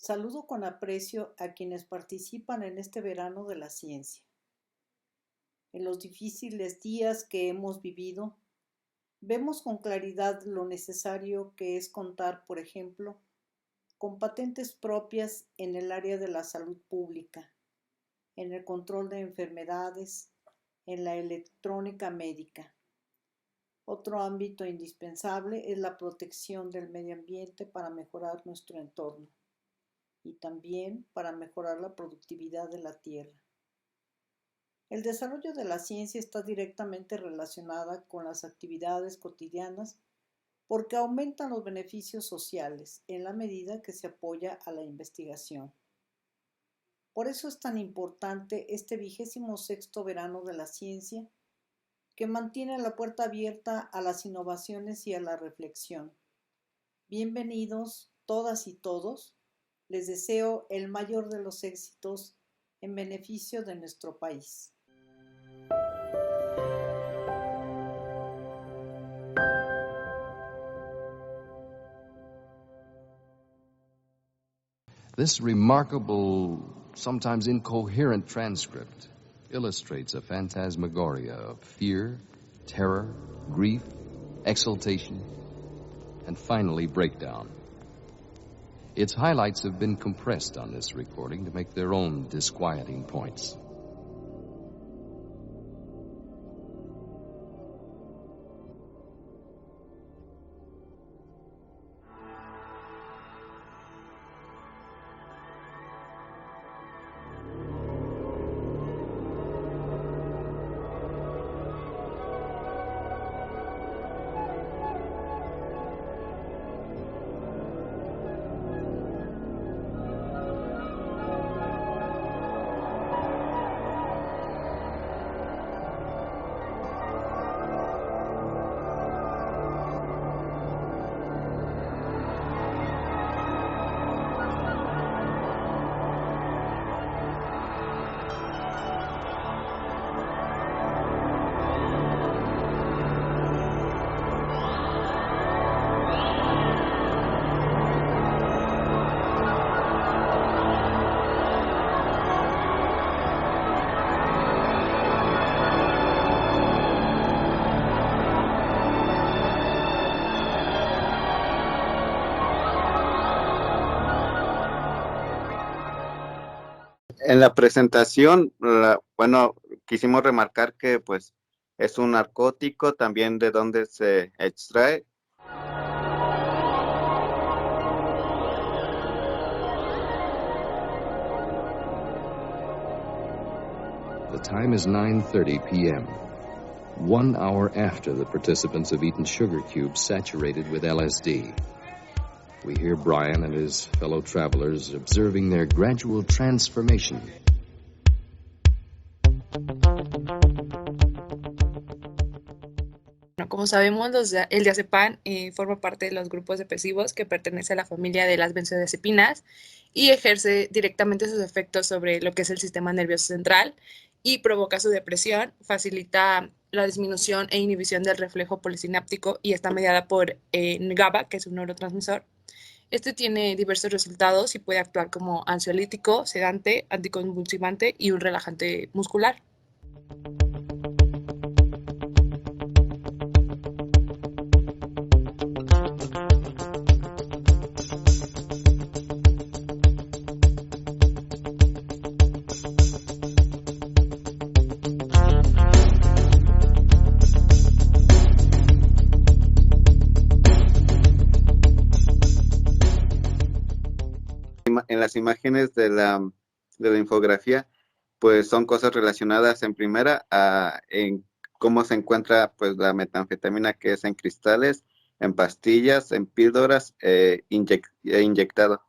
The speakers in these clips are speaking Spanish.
Saludo con aprecio a quienes participan en este verano de la ciencia. En los difíciles días que hemos vivido, vemos con claridad lo necesario que es contar, por ejemplo, con patentes propias en el área de la salud pública, en el control de enfermedades, en la electrónica médica. Otro ámbito indispensable es la protección del medio ambiente para mejorar nuestro entorno y también para mejorar la productividad de la tierra. El desarrollo de la ciencia está directamente relacionada con las actividades cotidianas porque aumentan los beneficios sociales en la medida que se apoya a la investigación. Por eso es tan importante este 26º verano de la ciencia, que mantiene la puerta abierta a las innovaciones y a la reflexión. Bienvenidos todas y todos. Les deseo el mayor de los éxitos en beneficio de nuestro país. This remarkable, sometimes incoherent transcript illustrates a phantasmagoria of fear, terror, grief, exultation, and finally breakdown. Its highlights have been compressed on this recording to make their own disquieting points. En la presentación, quisimos remarcar que pues es un narcótico, también de dónde se extrae. The time is 9:30 p.m., 1 hour after the participants have eaten sugar cubes saturated with LSD. We hear Brian and his fellow travelers observing their gradual transformation. Bueno, como sabemos, el diazepam forma parte de los grupos depresivos que pertenece a la familia de las benzodiazepinas y ejerce directamente sus efectos sobre lo que es el sistema nervioso central y provoca su depresión, facilita la disminución e inhibición del reflejo polisináptico y está mediada por GABA, que es un neurotransmisor. Este tiene diversos resultados y puede actuar como ansiolítico, sedante, anticonvulsivante y un relajante muscular. En las imágenes de la infografía, pues son cosas relacionadas en primera en cómo se encuentra pues la metanfetamina, que es en cristales, en pastillas, en píldoras inyectado.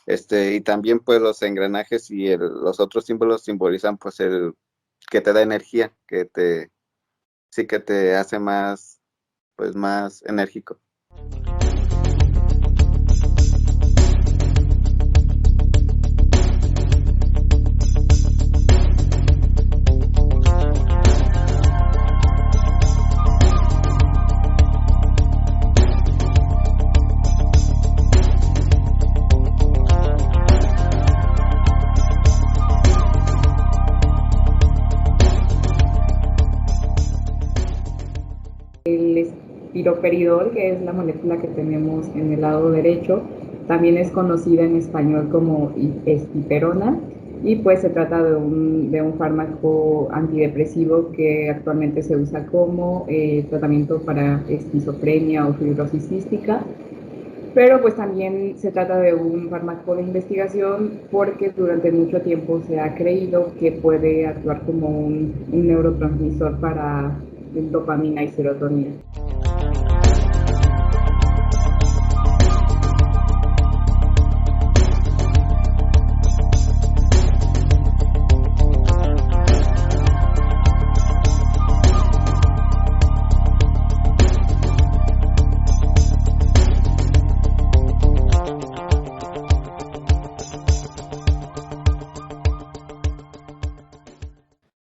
Y también pues los engranajes y los otros símbolos simbolizan pues el que te da energía, que te hace más enérgico. piroperidol, que es la molécula que tenemos en el lado derecho, también es conocida en español como estiperona, y pues se trata de un fármaco antidepresivo que actualmente se usa como tratamiento para esquizofrenia o fibrosis cística, pero pues también se trata de un fármaco de investigación porque durante mucho tiempo se ha creído que puede actuar como un neurotransmisor para dopamina y serotonina.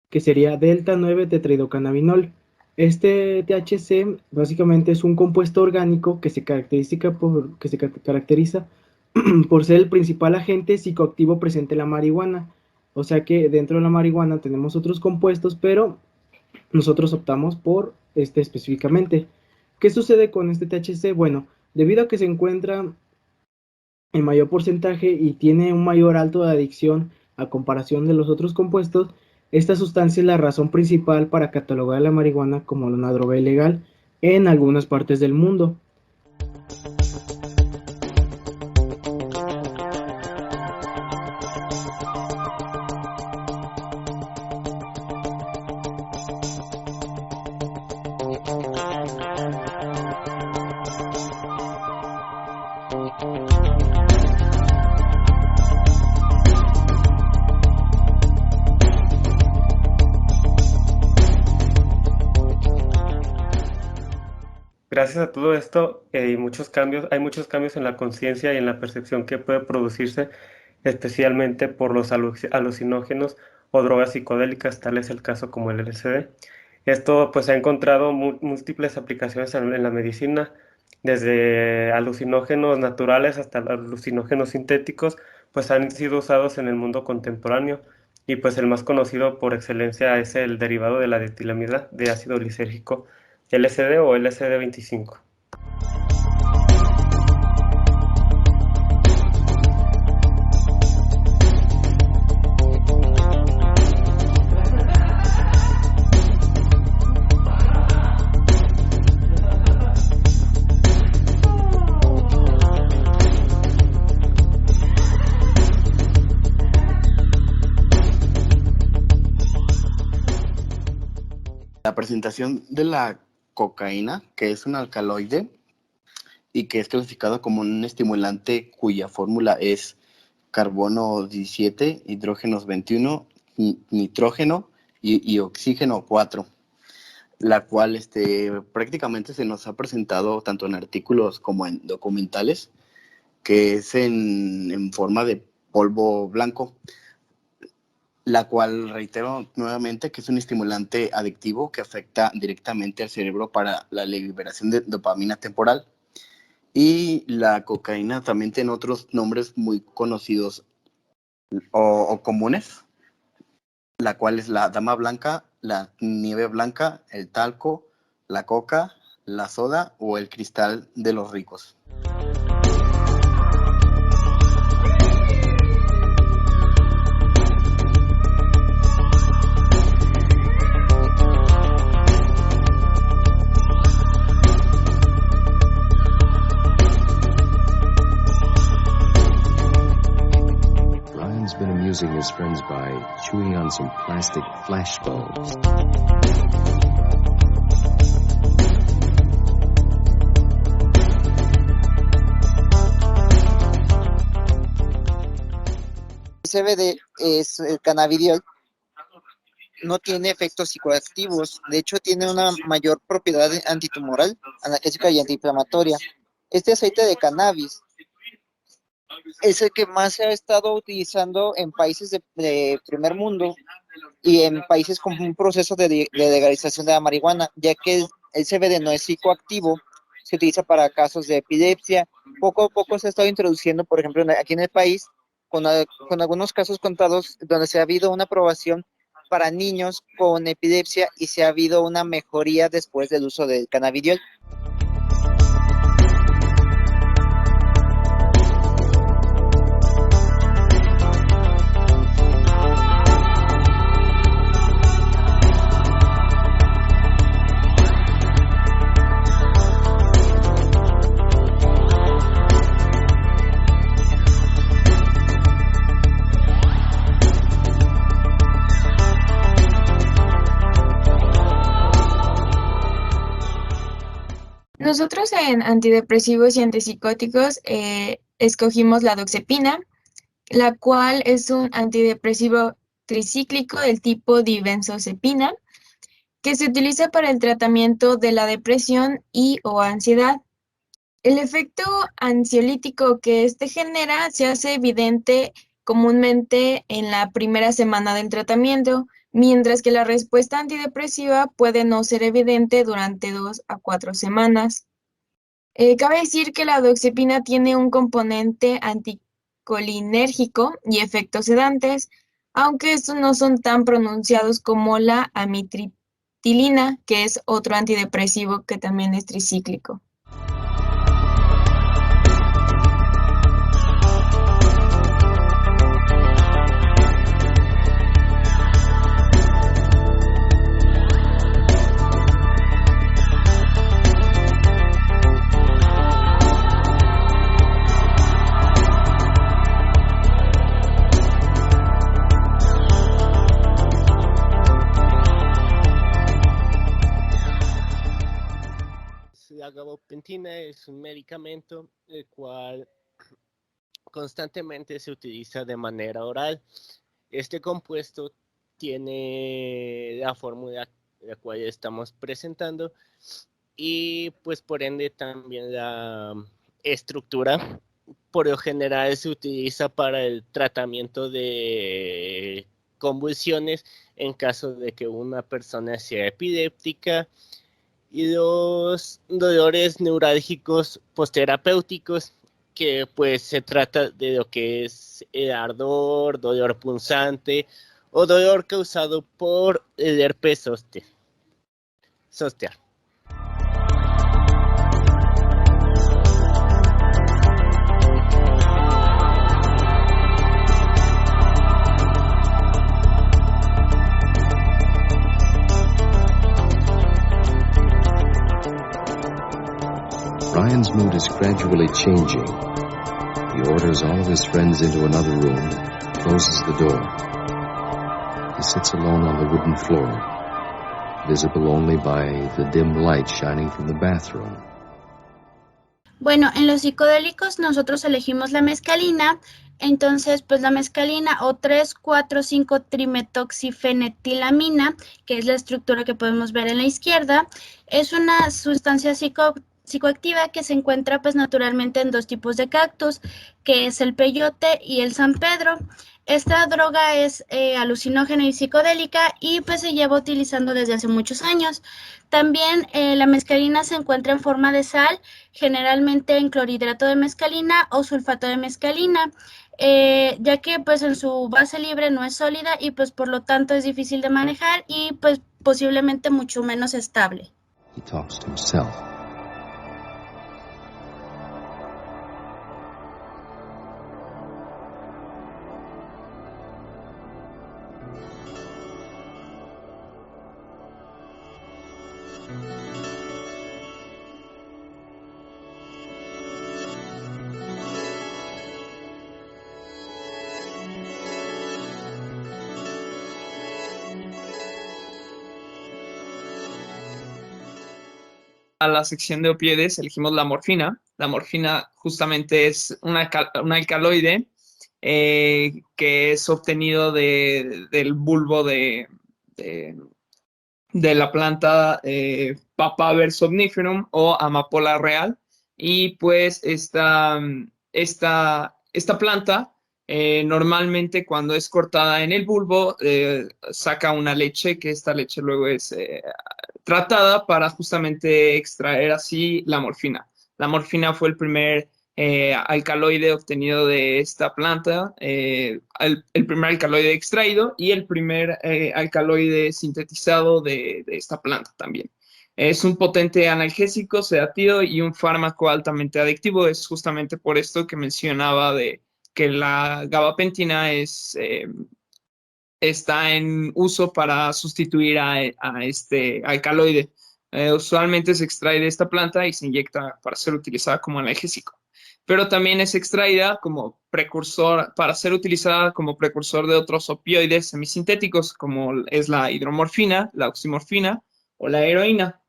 Que sería delta 9 tetrahidrocannabinol. Este THC básicamente es un compuesto orgánico que se caracteriza por ser el principal agente psicoactivo presente en la marihuana. O sea que dentro de la marihuana tenemos otros compuestos, pero nosotros optamos por este específicamente. ¿Qué sucede con este THC? Bueno, debido a que se encuentra en mayor porcentaje y tiene un mayor alto de adicción a comparación de los otros compuestos, esta sustancia es la razón principal para catalogar la marihuana como una droga ilegal en algunas partes del mundo. Gracias a todo esto y hay muchos cambios en la conciencia y en la percepción que puede producirse, especialmente por los alucinógenos o drogas psicodélicas, tal es el caso como el LSD. Esto pues ha encontrado múltiples aplicaciones en la medicina, desde alucinógenos naturales hasta alucinógenos sintéticos, pues han sido usados en el mundo contemporáneo y pues el más conocido por excelencia es el derivado de la detilamida de ácido lisérgico, LSD o LSD-25. La presentación de la cocaína, que es un alcaloide y que es clasificado como un estimulante cuya fórmula es carbono 17, hidrógenos 21, nitrógeno y oxígeno 4, la cual prácticamente se nos ha presentado tanto en artículos como en documentales, que es en forma de polvo blanco, la cual reitero nuevamente que es un estimulante adictivo que afecta directamente al cerebro para la liberación de dopamina temporal. Y la cocaína también tiene otros nombres muy conocidos o comunes, la cual es la dama blanca, la nieve blanca, el talco, la coca, la soda o el cristal de los ricos. Been amusing his friends by chewing on some plastic flash bulbs. CBD es el cannabidiol, no tiene efectos psicoactivos, de hecho tiene una mayor propiedad antitumoral, analgésica y antiinflamatoria. Este aceite de cannabis es el que más se ha estado utilizando en países de primer mundo y en países con un proceso de legalización de la marihuana, ya que el CBD no es psicoactivo, se utiliza para casos de epilepsia. Poco a poco se ha estado introduciendo, por ejemplo, aquí en el país, con algunos casos contados donde se ha habido una aprobación para niños con epilepsia y se ha habido una mejoría después del uso del cannabidiol. Nosotros en antidepresivos y antipsicóticos escogimos la doxepina, la cual es un antidepresivo tricíclico del tipo dibenzodiazepina, que se utiliza para el tratamiento de la depresión y o ansiedad. El efecto ansiolítico que este genera se hace evidente comúnmente en la primera semana del tratamiento, mientras que la respuesta antidepresiva puede no ser evidente durante 2 a 4 semanas. Cabe decir que la doxepina tiene un componente anticolinérgico y efectos sedantes, aunque estos no son tan pronunciados como la amitriptilina, que es otro antidepresivo que también es tricíclico. La gabapentina es un medicamento el cual constantemente se utiliza de manera oral. Este compuesto tiene la fórmula la cual estamos presentando y pues por ende también la estructura. Por lo general se utiliza para el tratamiento de convulsiones en caso de que una persona sea epiléptica, y los dolores neurálgicos postterapéuticos, que pues se trata de lo que es el ardor, dolor punzante o dolor causado por el herpes zóster. Ryan's mood is gradually changing. He orders all of his friends into another room, closes the door. He sits alone on the wooden floor, visible only by the dim light shining from the bathroom. Bueno, en los psicodélicos nosotros elegimos la mescalina. Entonces, pues la mescalina o 3,4,5-trimetoxifenetilamina, que es la estructura que podemos ver en la izquierda, es una sustancia psicoactiva que se encuentra pues naturalmente en 2 tipos de cactus, que es el peyote y el San Pedro. Esta droga es alucinógena y psicodélica y pues se lleva utilizando desde hace muchos años. También la mescalina se encuentra en forma de sal, generalmente en clorhidrato de mescalina o sulfato de mescalina, ya que pues en su base libre no es sólida y pues por lo tanto es difícil de manejar y pues posiblemente mucho menos estable. He talks to himself. A la sección de opioides elegimos la morfina. La morfina justamente es un alcaloide que es obtenido del bulbo de la planta Papaver somniferum o amapola real. Y pues esta planta normalmente cuando es cortada en el bulbo saca una leche, que esta leche luego es tratada para justamente extraer así la morfina. La morfina fue el primer alcaloide obtenido de esta planta, el primer alcaloide extraído y el primer alcaloide sintetizado de esta planta también. Es un potente analgésico, sedativo y un fármaco altamente adictivo. Es justamente por esto que mencionaba de que la gabapentina está en uso para sustituir a este alcaloide. Usualmente se extrae de esta planta y se inyecta para ser utilizada como analgésico. Pero también es extraída como precursor, para ser utilizada como precursor de otros opioides semisintéticos, como es la hidromorfina, la oximorfina o la heroína.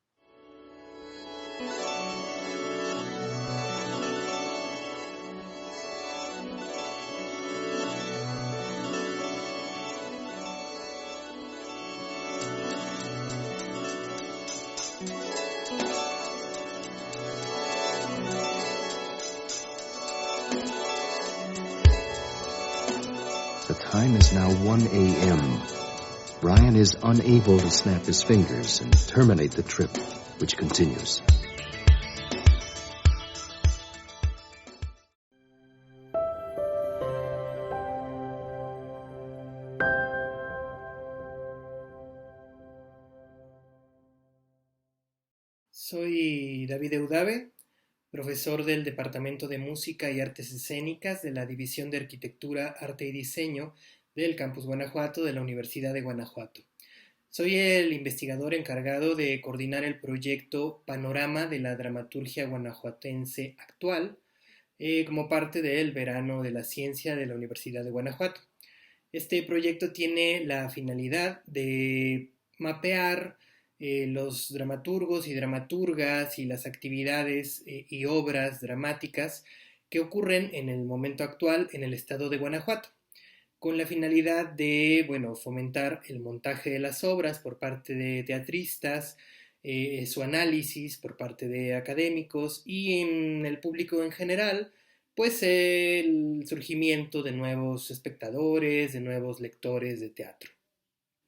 time is now 1 a.m. Ryan is unable to snap his fingers and terminate the trip, which continues. Soy David Eudave, profesor del Departamento de Música y Artes Escénicas de la División de Arquitectura, Arte y Diseño del Campus Guanajuato de la Universidad de Guanajuato. Soy el investigador encargado de coordinar el proyecto Panorama de la Dramaturgia Guanajuatense Actual como parte del Verano de la Ciencia de la Universidad de Guanajuato. Este proyecto tiene la finalidad de mapear los dramaturgos y dramaturgas y las actividades y obras dramáticas que ocurren en el momento actual en el estado de Guanajuato, con la finalidad de, fomentar el montaje de las obras por parte de teatristas, su análisis por parte de académicos y en el público en general, pues el surgimiento de nuevos espectadores, de nuevos lectores de teatro.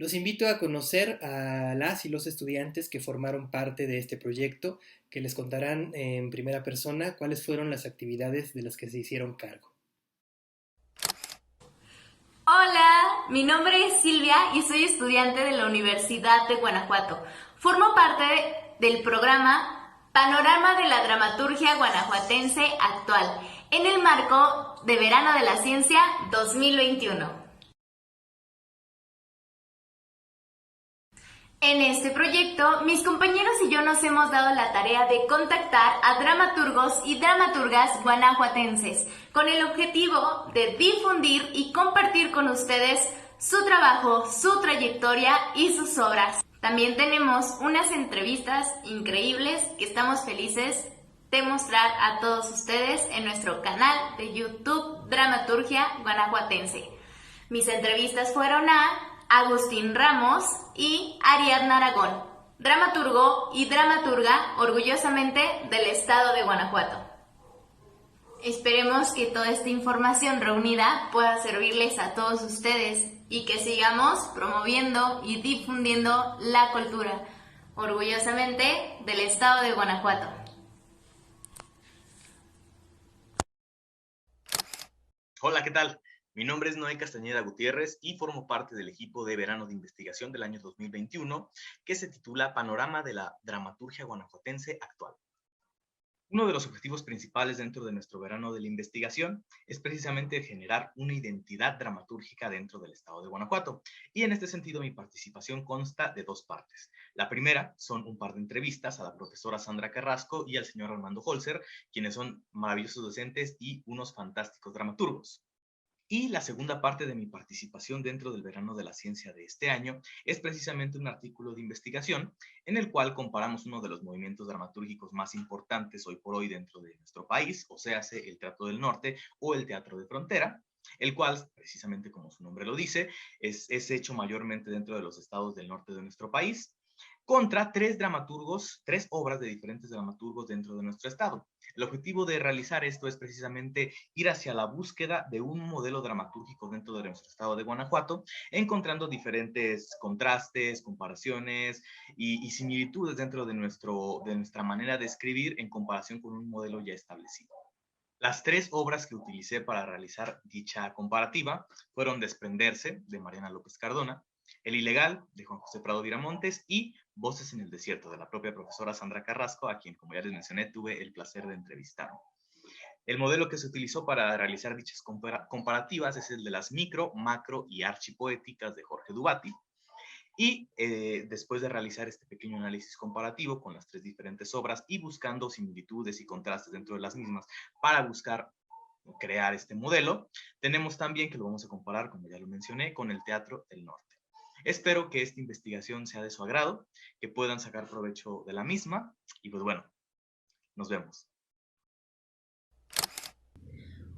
Los invito a conocer a las y los estudiantes que formaron parte de este proyecto, que les contarán en primera persona cuáles fueron las actividades de las que se hicieron cargo. Hola, mi nombre es Silvia y soy estudiante de la Universidad de Guanajuato. Formo parte del programa Panorama de la Dramaturgia Guanajuatense Actual, en el marco de Verano de la Ciencia 2021. En este proyecto, mis compañeros y yo nos hemos dado la tarea de contactar a dramaturgos y dramaturgas guanajuatenses con el objetivo de difundir y compartir con ustedes su trabajo, su trayectoria y sus obras. También tenemos unas entrevistas increíbles que estamos felices de mostrar a todos ustedes en nuestro canal de YouTube Dramaturgia Guanajuatense. Mis entrevistas fueron a Agustín Ramos y Ariadna Aragón, dramaturgo y dramaturga orgullosamente del estado de Guanajuato. Esperemos que toda esta información reunida pueda servirles a todos ustedes y que sigamos promoviendo y difundiendo la cultura, orgullosamente del estado de Guanajuato. Hola, ¿qué tal? Mi nombre es Noé Castañeda Gutiérrez y formo parte del equipo de verano de investigación del año 2021 que se titula Panorama de la Dramaturgia Guanajuatense Actual. Uno de los objetivos principales dentro de nuestro verano de la investigación es precisamente generar una identidad dramatúrgica dentro del estado de Guanajuato. Y en este sentido mi participación consta de dos partes. La primera son un par de entrevistas a la profesora Sandra Carrasco y al señor Armando Holzer, quienes son maravillosos docentes y unos fantásticos dramaturgos. Y la segunda parte de mi participación dentro del verano de la ciencia de este año es precisamente un artículo de investigación en el cual comparamos uno de los movimientos dramatúrgicos más importantes hoy por hoy dentro de nuestro país, o sea, el Teatro del Norte o el Teatro de Frontera, el cual, precisamente como su nombre lo dice, es hecho mayormente dentro de los estados del norte de nuestro país, contra tres obras de diferentes dramaturgos dentro de nuestro estado. El objetivo de realizar esto es precisamente ir hacia la búsqueda de un modelo dramatúrgico dentro de nuestro estado de Guanajuato, encontrando diferentes contrastes, comparaciones y similitudes dentro de nuestra manera de escribir en comparación con un modelo ya establecido. Las tres obras que utilicé para realizar dicha comparativa fueron Desprenderse, de Mariana López Cardona, El Ilegal, de Juan José Prado Viramontes, y Voces en el Desierto, de la propia profesora Sandra Carrasco, a quien, como ya les mencioné, tuve el placer de entrevistar. El modelo que se utilizó para realizar dichas comparativas es el de las micro, macro y archipoéticas de Jorge Dubati. Y después de realizar este pequeño análisis comparativo con las tres diferentes obras y buscando similitudes y contrastes dentro de las mismas para buscar crear este modelo, tenemos también que lo vamos a comparar, como ya lo mencioné, con el Teatro del Norte. Espero que esta investigación sea de su agrado, que puedan sacar provecho de la misma y pues bueno, nos vemos.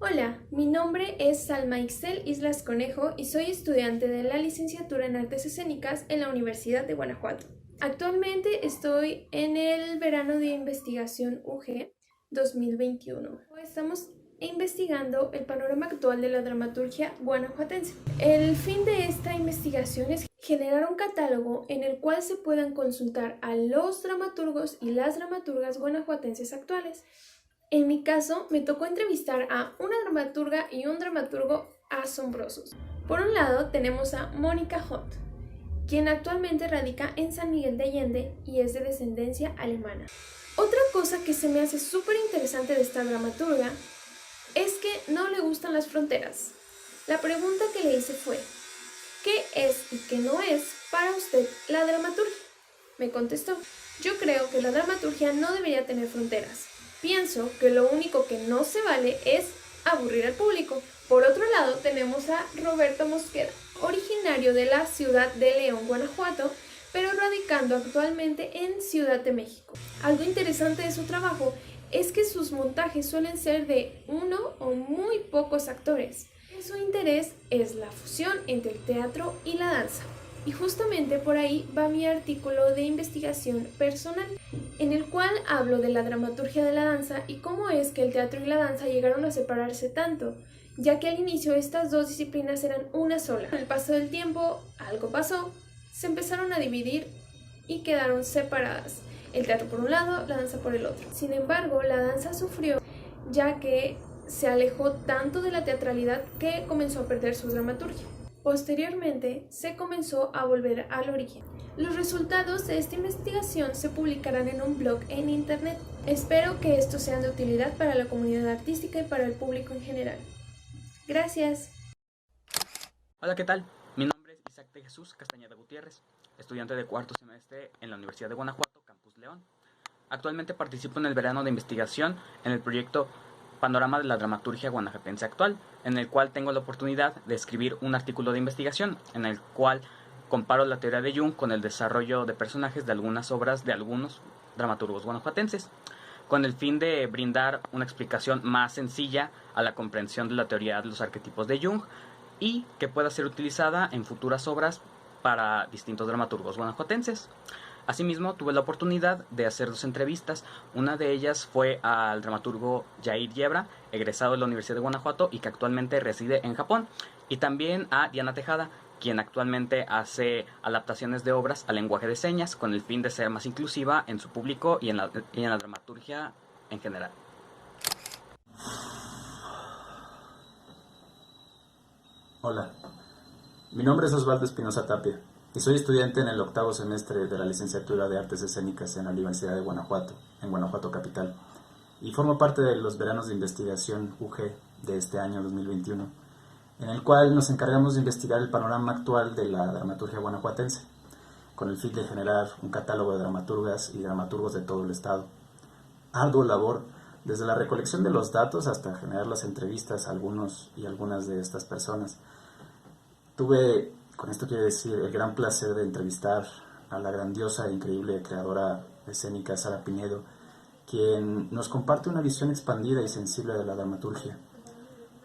Hola, mi nombre es Salma Ixel Islas Conejo y soy estudiante de la licenciatura en Artes Escénicas en la Universidad de Guanajuato. Actualmente estoy en el verano de investigación UG 2021. Estamos e investigando el panorama actual de la dramaturgia guanajuatense. El fin de esta investigación es generar un catálogo en el cual se puedan consultar a los dramaturgos y las dramaturgas guanajuatenses actuales. En mi caso, me tocó entrevistar a una dramaturga y un dramaturgo asombrosos. Por un lado, tenemos a Mónica Hott, quien actualmente radica en San Miguel de Allende y es de descendencia alemana. Otra cosa que se me hace súper interesante de esta dramaturga es que no le gustan las fronteras. La pregunta que le hice fue, ¿qué es y qué no es para usted la dramaturgia? Me contestó, yo creo que la dramaturgia no debería tener fronteras. Pienso que lo único que no se vale es aburrir al público. Por otro lado, tenemos a Roberto Mosqueda, originario de la ciudad de León, Guanajuato, pero radicando actualmente en Ciudad de México. Algo interesante de su trabajo es que sus montajes suelen ser de uno o muy pocos actores. Su interés es la fusión entre el teatro y la danza. Y justamente por ahí va mi artículo de investigación personal, en el cual hablo de la dramaturgia de la danza y cómo es que el teatro y la danza llegaron a separarse tanto, ya que al inicio estas dos disciplinas eran una sola. Con el paso del tiempo, algo pasó, se empezaron a dividir y quedaron separadas. El teatro por un lado, la danza por el otro. Sin embargo, la danza sufrió, ya que se alejó tanto de la teatralidad que comenzó a perder su dramaturgia. Posteriormente, se comenzó a volver al origen. Los resultados de esta investigación se publicarán en un blog en internet. Espero que estos sean de utilidad para la comunidad artística y para el público en general. Gracias. Hola, ¿qué tal? Mi nombre es Isaac de Jesús Castañeda Gutiérrez, estudiante de cuarto semestre en la Universidad de Guanajuato, Campus León. Actualmente participo en el verano de investigación en el proyecto Panorama de la Dramaturgia Guanajuatense Actual, en el cual tengo la oportunidad de escribir un artículo de investigación en el cual comparo la teoría de Jung con el desarrollo de personajes de algunas obras de algunos dramaturgos guanajuatenses, con el fin de brindar una explicación más sencilla a la comprensión de la teoría de los arquetipos de Jung y que pueda ser utilizada en futuras obras para distintos dramaturgos guanajuatenses. Asimismo, tuve la oportunidad de hacer 2 entrevistas. Una de ellas fue al dramaturgo Jair Yebra, egresado de la Universidad de Guanajuato y que actualmente reside en Japón. Y también a Diana Tejada, quien actualmente hace adaptaciones de obras al lenguaje de señas con el fin de ser más inclusiva en su público y en la dramaturgia en general. Hola, mi nombre es Osvaldo Espinosa Tapia y soy estudiante en el 8º semestre de la licenciatura de Artes Escénicas en la Universidad de Guanajuato, en Guanajuato Capital, y formo parte de los veranos de investigación UG de este año 2021, en el cual nos encargamos de investigar el panorama actual de la dramaturgia guanajuatense, con el fin de generar un catálogo de dramaturgas y dramaturgos de todo el estado. Ardua labor, desde la recolección de los datos hasta generar las entrevistas a algunos y algunas de estas personas. Tuve, con esto quiero decir, el gran placer de entrevistar a la grandiosa e increíble creadora escénica Sara Pinedo, quien nos comparte una visión expandida y sensible de la dramaturgia,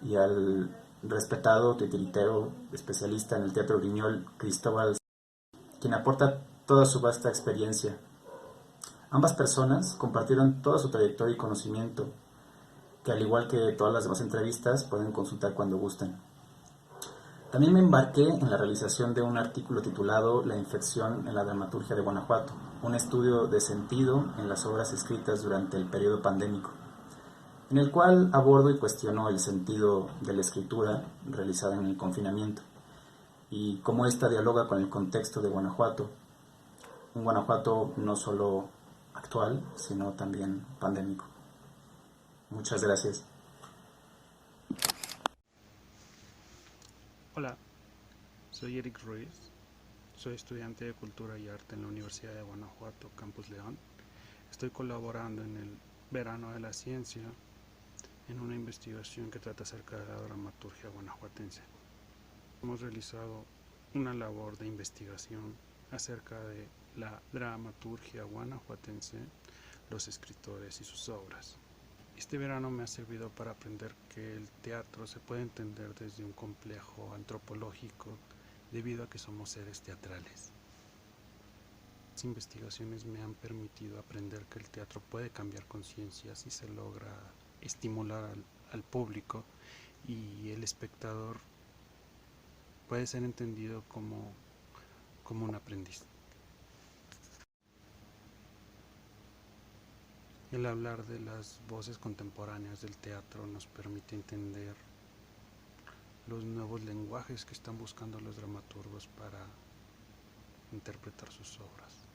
y al respetado titiritero especialista en el teatro griñol Cristóbal, quien aporta toda su vasta experiencia. Ambas personas compartieron toda su trayectoria y conocimiento, que al igual que todas las demás entrevistas pueden consultar cuando gusten. También me embarqué en la realización de un artículo titulado La infección en la dramaturgia de Guanajuato, un estudio de sentido en las obras escritas durante el periodo pandémico, en el cual abordo y cuestiono el sentido de la escritura realizada en el confinamiento y cómo ésta dialoga con el contexto de Guanajuato, un Guanajuato no solo actual, sino también pandémico. Muchas gracias. Hola, soy Eric Ruiz, soy estudiante de Cultura y Arte en la Universidad de Guanajuato, Campus León. Estoy colaborando en el Verano de la Ciencia en una investigación que trata acerca de la dramaturgia guanajuatense. Hemos realizado una labor de investigación acerca de la dramaturgia guanajuatense, los escritores y sus obras. Este verano me ha servido para aprender que el teatro se puede entender desde un complejo antropológico debido a que somos seres teatrales. Las investigaciones me han permitido aprender que el teatro puede cambiar conciencias y se logra estimular al público, y el espectador puede ser entendido como un aprendiz. El hablar de las voces contemporáneas del teatro nos permite entender los nuevos lenguajes que están buscando los dramaturgos para interpretar sus obras,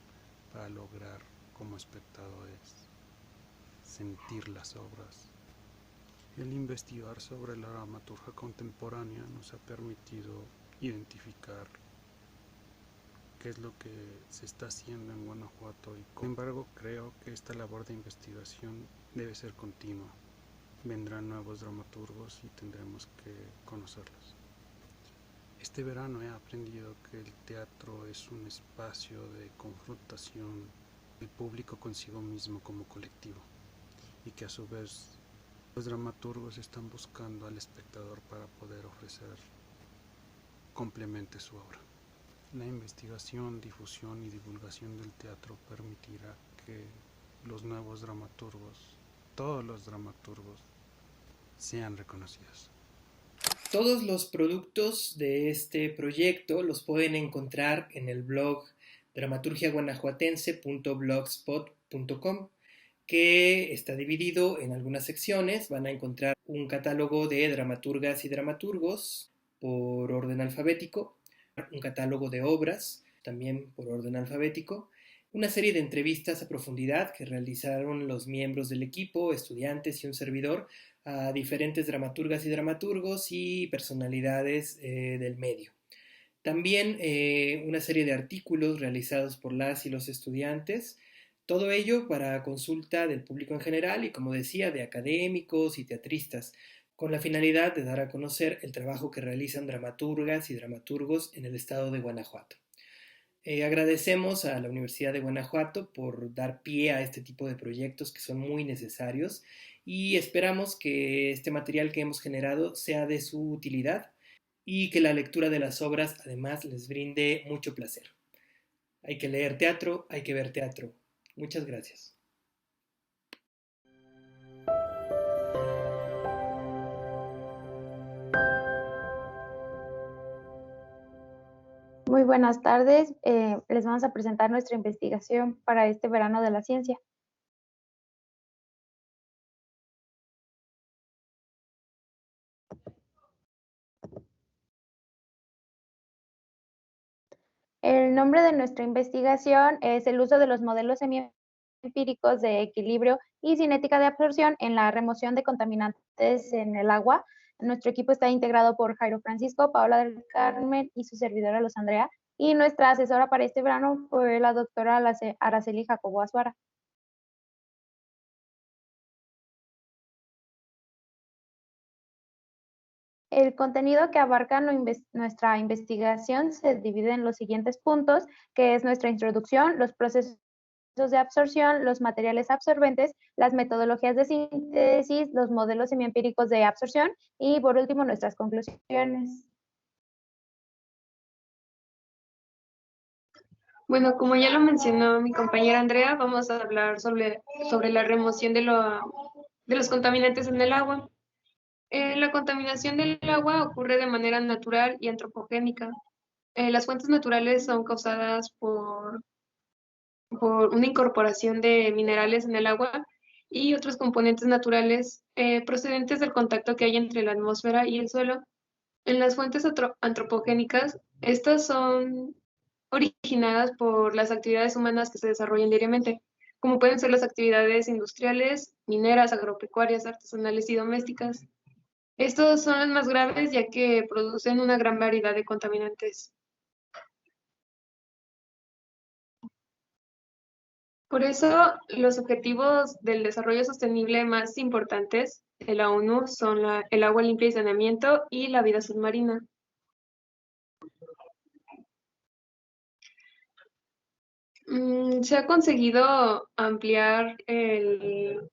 para lograr como espectadores sentir las obras. El investigar sobre la dramaturgia contemporánea nos ha permitido identificar qué es lo que se está haciendo en Guanajuato, y sin embargo creo que esta labor de investigación debe ser continua. Vendrán nuevos dramaturgos y tendremos que conocerlos. Este verano he aprendido que el teatro es un espacio de confrontación del público consigo mismo como colectivo, y que a su vez los dramaturgos están buscando al espectador para poder ofrecer complemente su obra. La investigación, difusión y divulgación del teatro permitirá que los nuevos dramaturgos, todos los dramaturgos, sean reconocidos. Todos los productos de este proyecto los pueden encontrar en el blog dramaturgiaguanajuatense.blogspot.com, que está dividido en algunas secciones. Van a encontrar un catálogo de dramaturgas y dramaturgos por orden alfabético, un catálogo de obras también por orden alfabético, una serie de entrevistas a profundidad que realizaron los miembros del equipo, estudiantes y un servidor, a diferentes dramaturgas y dramaturgos y personalidades del medio. También una serie de artículos realizados por las y los estudiantes, todo ello para consulta del público en general y, como decía, de académicos y teatristas, con la finalidad de dar a conocer el trabajo que realizan dramaturgas y dramaturgos en el estado de Guanajuato. Agradecemos a la Universidad de Guanajuato por dar pie a este tipo de proyectos que son muy necesarios, y esperamos que este material que hemos generado sea de su utilidad y que la lectura de las obras además les brinde mucho placer. Hay que leer teatro, hay que ver teatro. Muchas gracias. Muy buenas tardes. Les vamos a presentar nuestra investigación para este verano de la ciencia. El nombre de nuestra investigación es el uso de los modelos semiempíricos de equilibrio y cinética de absorción en la remoción de contaminantes en el agua. Nuestro equipo está integrado por Jairo Francisco, Paola del Carmen y su servidora Luz Andrea, y nuestra asesora para este verano fue la doctora Araceli Jacobo Azuara. El contenido que abarca nuestra investigación se divide en los siguientes puntos, que es nuestra introducción, los procesos de absorción, los materiales absorbentes, las metodologías de síntesis, los modelos semiempíricos de absorción y, por último, nuestras conclusiones. Bueno, como ya lo mencionó mi compañera Andrea, vamos a hablar sobre la remoción de los contaminantes en el agua. La contaminación del agua ocurre de manera natural y antropogénica. Las fuentes naturales son causadas por una incorporación de minerales en el agua y otros componentes naturales procedentes del contacto que hay entre la atmósfera y el suelo. En las fuentes antropogénicas, estas son originadas por las actividades humanas que se desarrollan diariamente, como pueden ser las actividades industriales, mineras, agropecuarias, artesanales y domésticas. Estos son los más graves ya que producen una gran variedad de contaminantes. Por eso, los objetivos del desarrollo sostenible más importantes de la ONU son el agua limpia y saneamiento y la vida submarina. Se ha conseguido ampliar el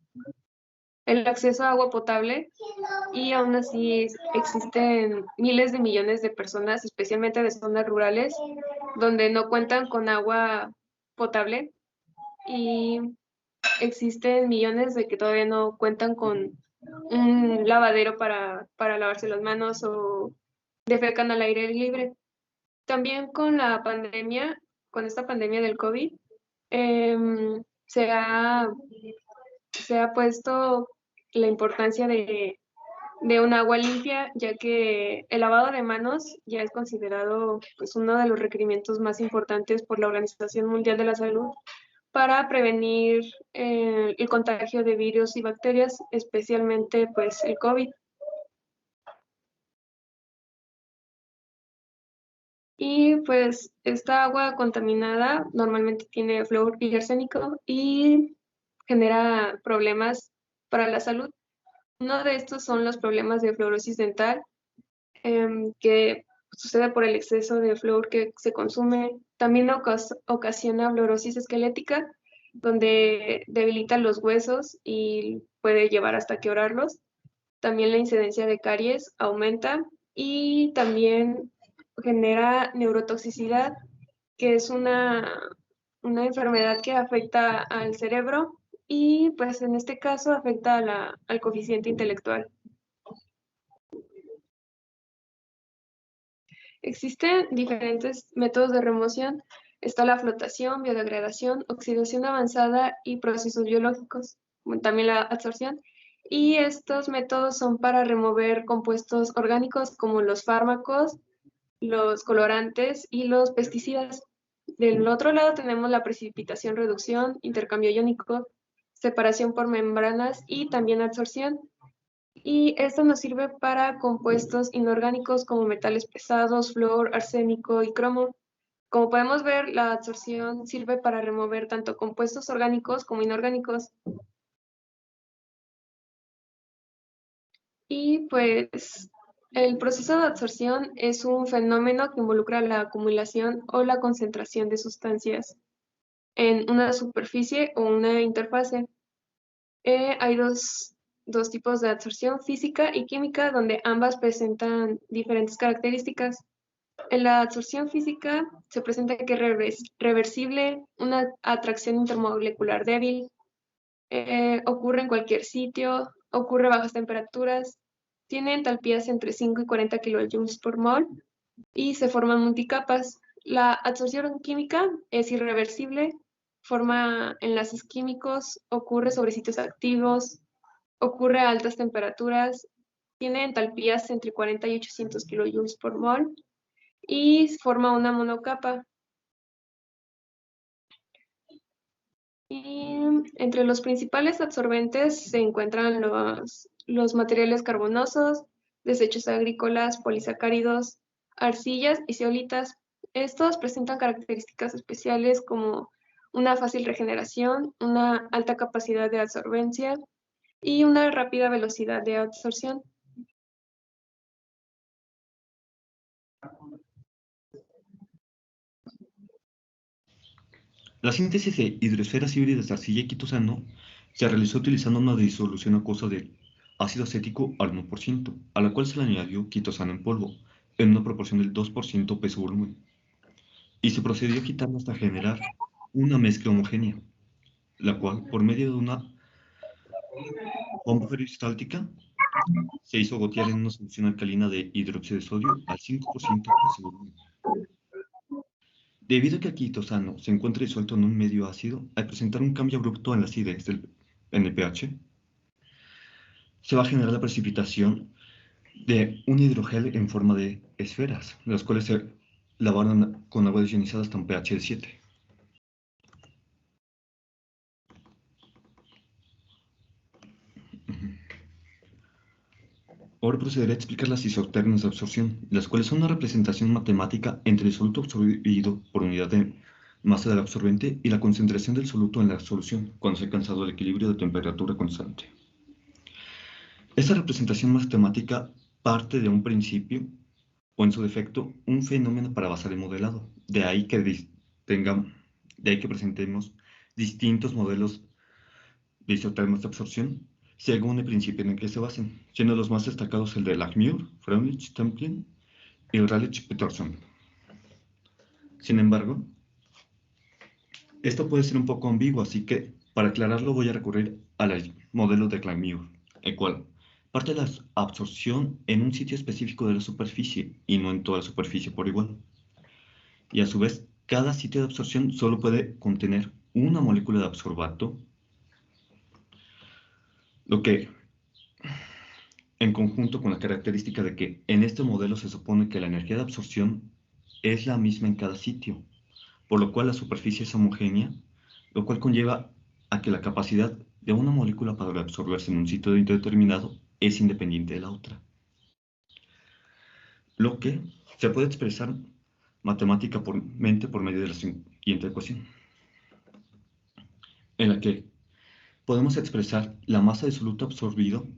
acceso a agua potable y aún así existen miles de millones de personas, especialmente de zonas rurales, donde no cuentan con agua potable, y existen millones de que todavía no cuentan con un lavadero para lavarse las manos o defecan al aire libre. También con esta pandemia del COVID, se ha puesto la importancia de un agua limpia, ya que el lavado de manos ya es considerado pues, uno de los requerimientos más importantes por la Organización Mundial de la Salud para prevenir el contagio de virus y bacterias, especialmente pues el COVID. Y pues esta agua contaminada normalmente tiene flúor y arsénico y genera problemas para la salud. Uno de estos son los problemas de fluorosis dental, que sucede por el exceso de flúor que se consume. También ocasiona fluorosis esquelética, donde debilita los huesos y puede llevar hasta quebrarlos. También la incidencia de caries aumenta y también genera neurotoxicidad, que es una enfermedad que afecta al cerebro y pues en este caso afecta al coeficiente intelectual. Existen diferentes métodos de remoción. Está la flotación, biodegradación, oxidación avanzada y procesos biológicos, también la adsorción. Y estos métodos son para remover compuestos orgánicos como los fármacos, los colorantes y los pesticidas. Del otro lado tenemos la precipitación, reducción, intercambio iónico, separación por membranas y también adsorción. Y esto nos sirve para compuestos inorgánicos como metales pesados, flúor, arsénico y cromo. Como podemos ver, la adsorción sirve para remover tanto compuestos orgánicos como inorgánicos. Y pues el proceso de adsorción es un fenómeno que involucra la acumulación o la concentración de sustancias en una superficie o una interfase. Hay dos tipos de adsorción, física y química, donde ambas presentan diferentes características. En la adsorción física se presenta que es reversible, una atracción intermolecular débil, ocurre en cualquier sitio, ocurre a bajas temperaturas, tiene entalpías entre 5 y 40 kilojoules por mol y se forman multicapas. La adsorción química es irreversible, forma enlaces químicos, ocurre sobre sitios activos, ocurre a altas temperaturas, tiene entalpías entre 40 y 800 kilojoules por mol y forma una monocapa. Y entre los principales absorbentes se encuentran los materiales carbonosos, desechos agrícolas, polisacáridos, arcillas y zeolitas. Estos presentan características especiales como una fácil regeneración, una alta capacidad de absorbencia y una rápida velocidad de absorción. La síntesis de hidroesferas híbridas de arcilla y quitosano se realizó utilizando una disolución acuosa de ácido acético al 1%, a la cual se le añadió quitosano en polvo, en una proporción del 2% peso-volumen, y se procedió a quitarlo hasta generar una mezcla homogénea, la cual, por medio de una bomba peristáltica, se hizo gotear en una solución alcalina de hidróxido de sodio al 5% peso-volumen. Debido a que el quitosano se encuentra disuelto en un medio ácido, al presentar un cambio abrupto en la acidez en el pH, se va a generar la precipitación de un hidrogel en forma de esferas, las cuales se lavaron con agua desionizada hasta un pH de 7. Ahora procederé a explicar las isotérmicas de absorción, las cuales son una representación matemática entre el soluto absorbido por unidad de masa del absorbente y la concentración del soluto en la solución, cuando se ha alcanzado el equilibrio de temperatura constante. Esta representación matemática parte de un principio, o en su defecto, un fenómeno para basar el modelado. De ahí que presentemos distintos modelos de isotérmicas de absorción, según el principio en el que se basen, siendo los más destacados el de Langmuir, Freundlich, Templin y Rayleigh-Peterson. Sin embargo, esto puede ser un poco ambiguo, así que para aclararlo voy a recurrir al modelo de Langmuir, el cual parte de la absorción en un sitio específico de la superficie y no en toda la superficie por igual. Y a su vez, cada sitio de absorción solo puede contener una molécula de absorbato, lo que, en conjunto con la característica de que en este modelo se supone que la energía de absorción es la misma en cada sitio, por lo cual la superficie es homogénea, lo cual conlleva a que la capacidad de una molécula para absorberse en un sitio determinado es independiente de la otra. Lo que se puede expresar matemáticamente por medio de la siguiente ecuación, en la que podemos expresar la masa de soluto absorbido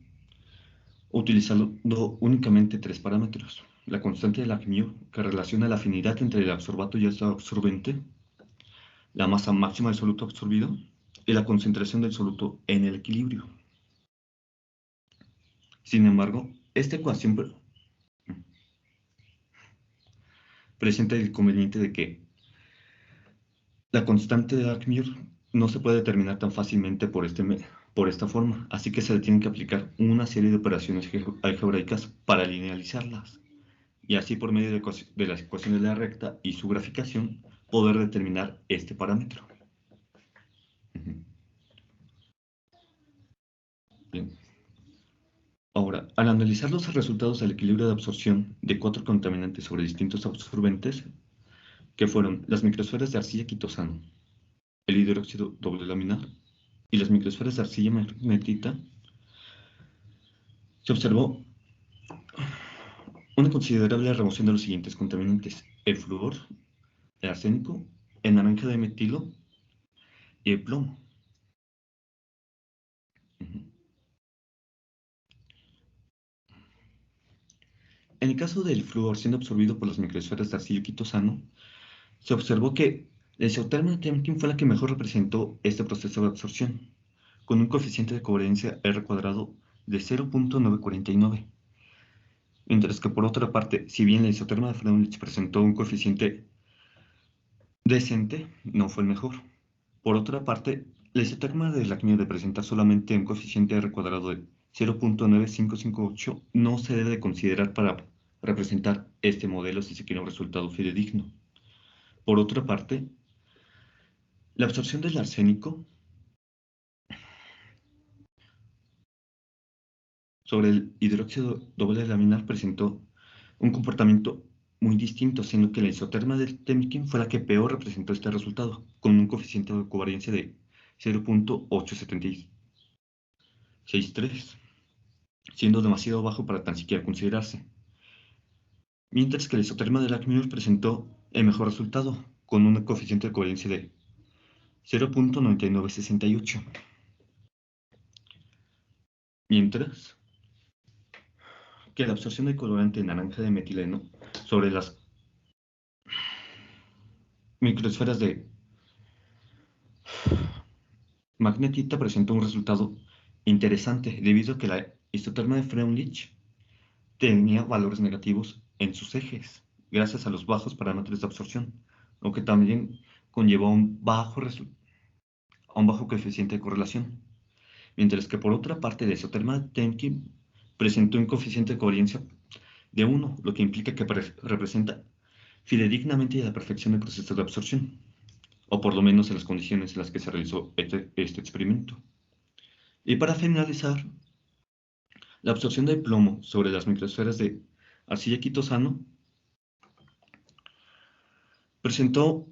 utilizando únicamente tres parámetros: la constante de Lagrange, que relaciona la afinidad entre el absorbato y el absorbente, la masa máxima del soluto absorbido y la concentración del soluto en el equilibrio. Sin embargo, esta ecuación presenta el inconveniente de que la constante de Lagrange no se puede determinar tan fácilmente por esta forma, así que se le tienen que aplicar una serie de operaciones algebraicas para linealizarlas, y así por medio de las ecuaciones de la recta y su graficación poder determinar este parámetro. Bien. Ahora, al analizar los resultados del equilibrio de absorción de 4 contaminantes sobre distintos absorbentes, que fueron las microesferas de arcilla quitosano, el hidróxido doble laminar y las microesferas de arcilla magnetita, se observó una considerable remoción de los siguientes contaminantes: el flúor, el arsénico, el naranja de metilo y el plomo. En el caso del flúor siendo absorbido por las microesferas de arcilla quitosano, se observó que la isoterma de Temkin fue la que mejor representó este proceso de absorción, con un coeficiente de coherencia R² de 0.949. Mientras que por otra parte, si bien la isoterma de Freundlich presentó un coeficiente decente, no fue el mejor. Por otra parte, la isoterma de Lagrange presenta solamente un coeficiente R² de 0.9558 no se debe de considerar para representar este modelo si se quiere un resultado fidedigno. Por otra parte, la absorción del arsénico sobre el hidróxido doble laminar presentó un comportamiento muy distinto, siendo que la isoterma del Temkin fue la que peor representó este resultado, con un coeficiente de covariancia de 0.8763, siendo demasiado bajo para tan siquiera considerarse. Mientras que la isoterma de Lagrange presentó el mejor resultado, con un coeficiente de coherencia de 0.9968. Mientras que la absorción del colorante naranja de metileno sobre las microesferas de magnetita presentó un resultado interesante, debido a que la isoterma de Freundlich tenía valores negativos en sus ejes, gracias a los bajos parámetros de absorción, lo que también conllevó a un bajo coeficiente de correlación. Mientras que por otra parte la isoterma de Temkin presentó un coeficiente de coherencia de 1, lo que implica que representa fidedignamente y a la perfección el proceso de absorción, o por lo menos en las condiciones en las que se realizó este experimento. Y para finalizar, la absorción de plomo sobre las microesferas de arcilla quitosano presentó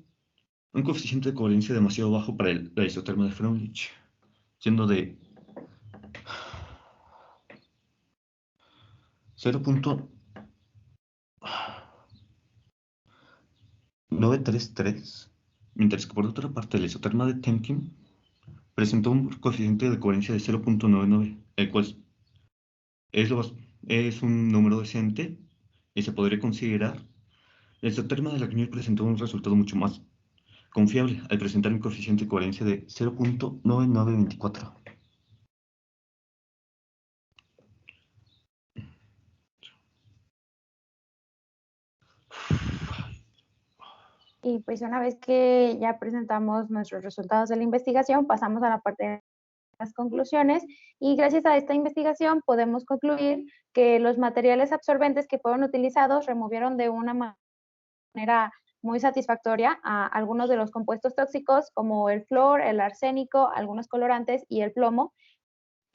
un coeficiente de coherencia demasiado bajo para la isoterma de Freundlich, siendo de 0.933, mientras que por otra parte la isoterma de Temkin presentó un coeficiente de coherencia de 0.99, el cual es un número decente y se podría considerar. La isoterma de Lagrange presentó un resultado mucho más confiable al presentar un coeficiente de coherencia de 0.9924. Y pues una vez que ya presentamos nuestros resultados de la investigación, pasamos a la parte conclusiones y gracias a esta investigación podemos concluir que los materiales absorbentes que fueron utilizados removieron de una manera muy satisfactoria a algunos de los compuestos tóxicos como el flúor, el arsénico, algunos colorantes y el plomo.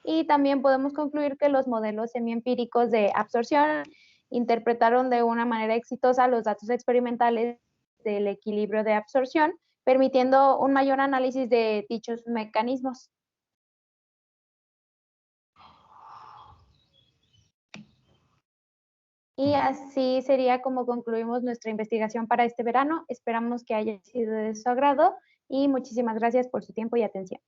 Y también podemos concluir que los modelos semiempíricos de absorción interpretaron de una manera exitosa los datos experimentales del equilibrio de absorción, permitiendo un mayor análisis de dichos mecanismos. Y así sería como concluimos nuestra investigación para este verano. Esperamos que haya sido de su agrado y muchísimas gracias por su tiempo y atención.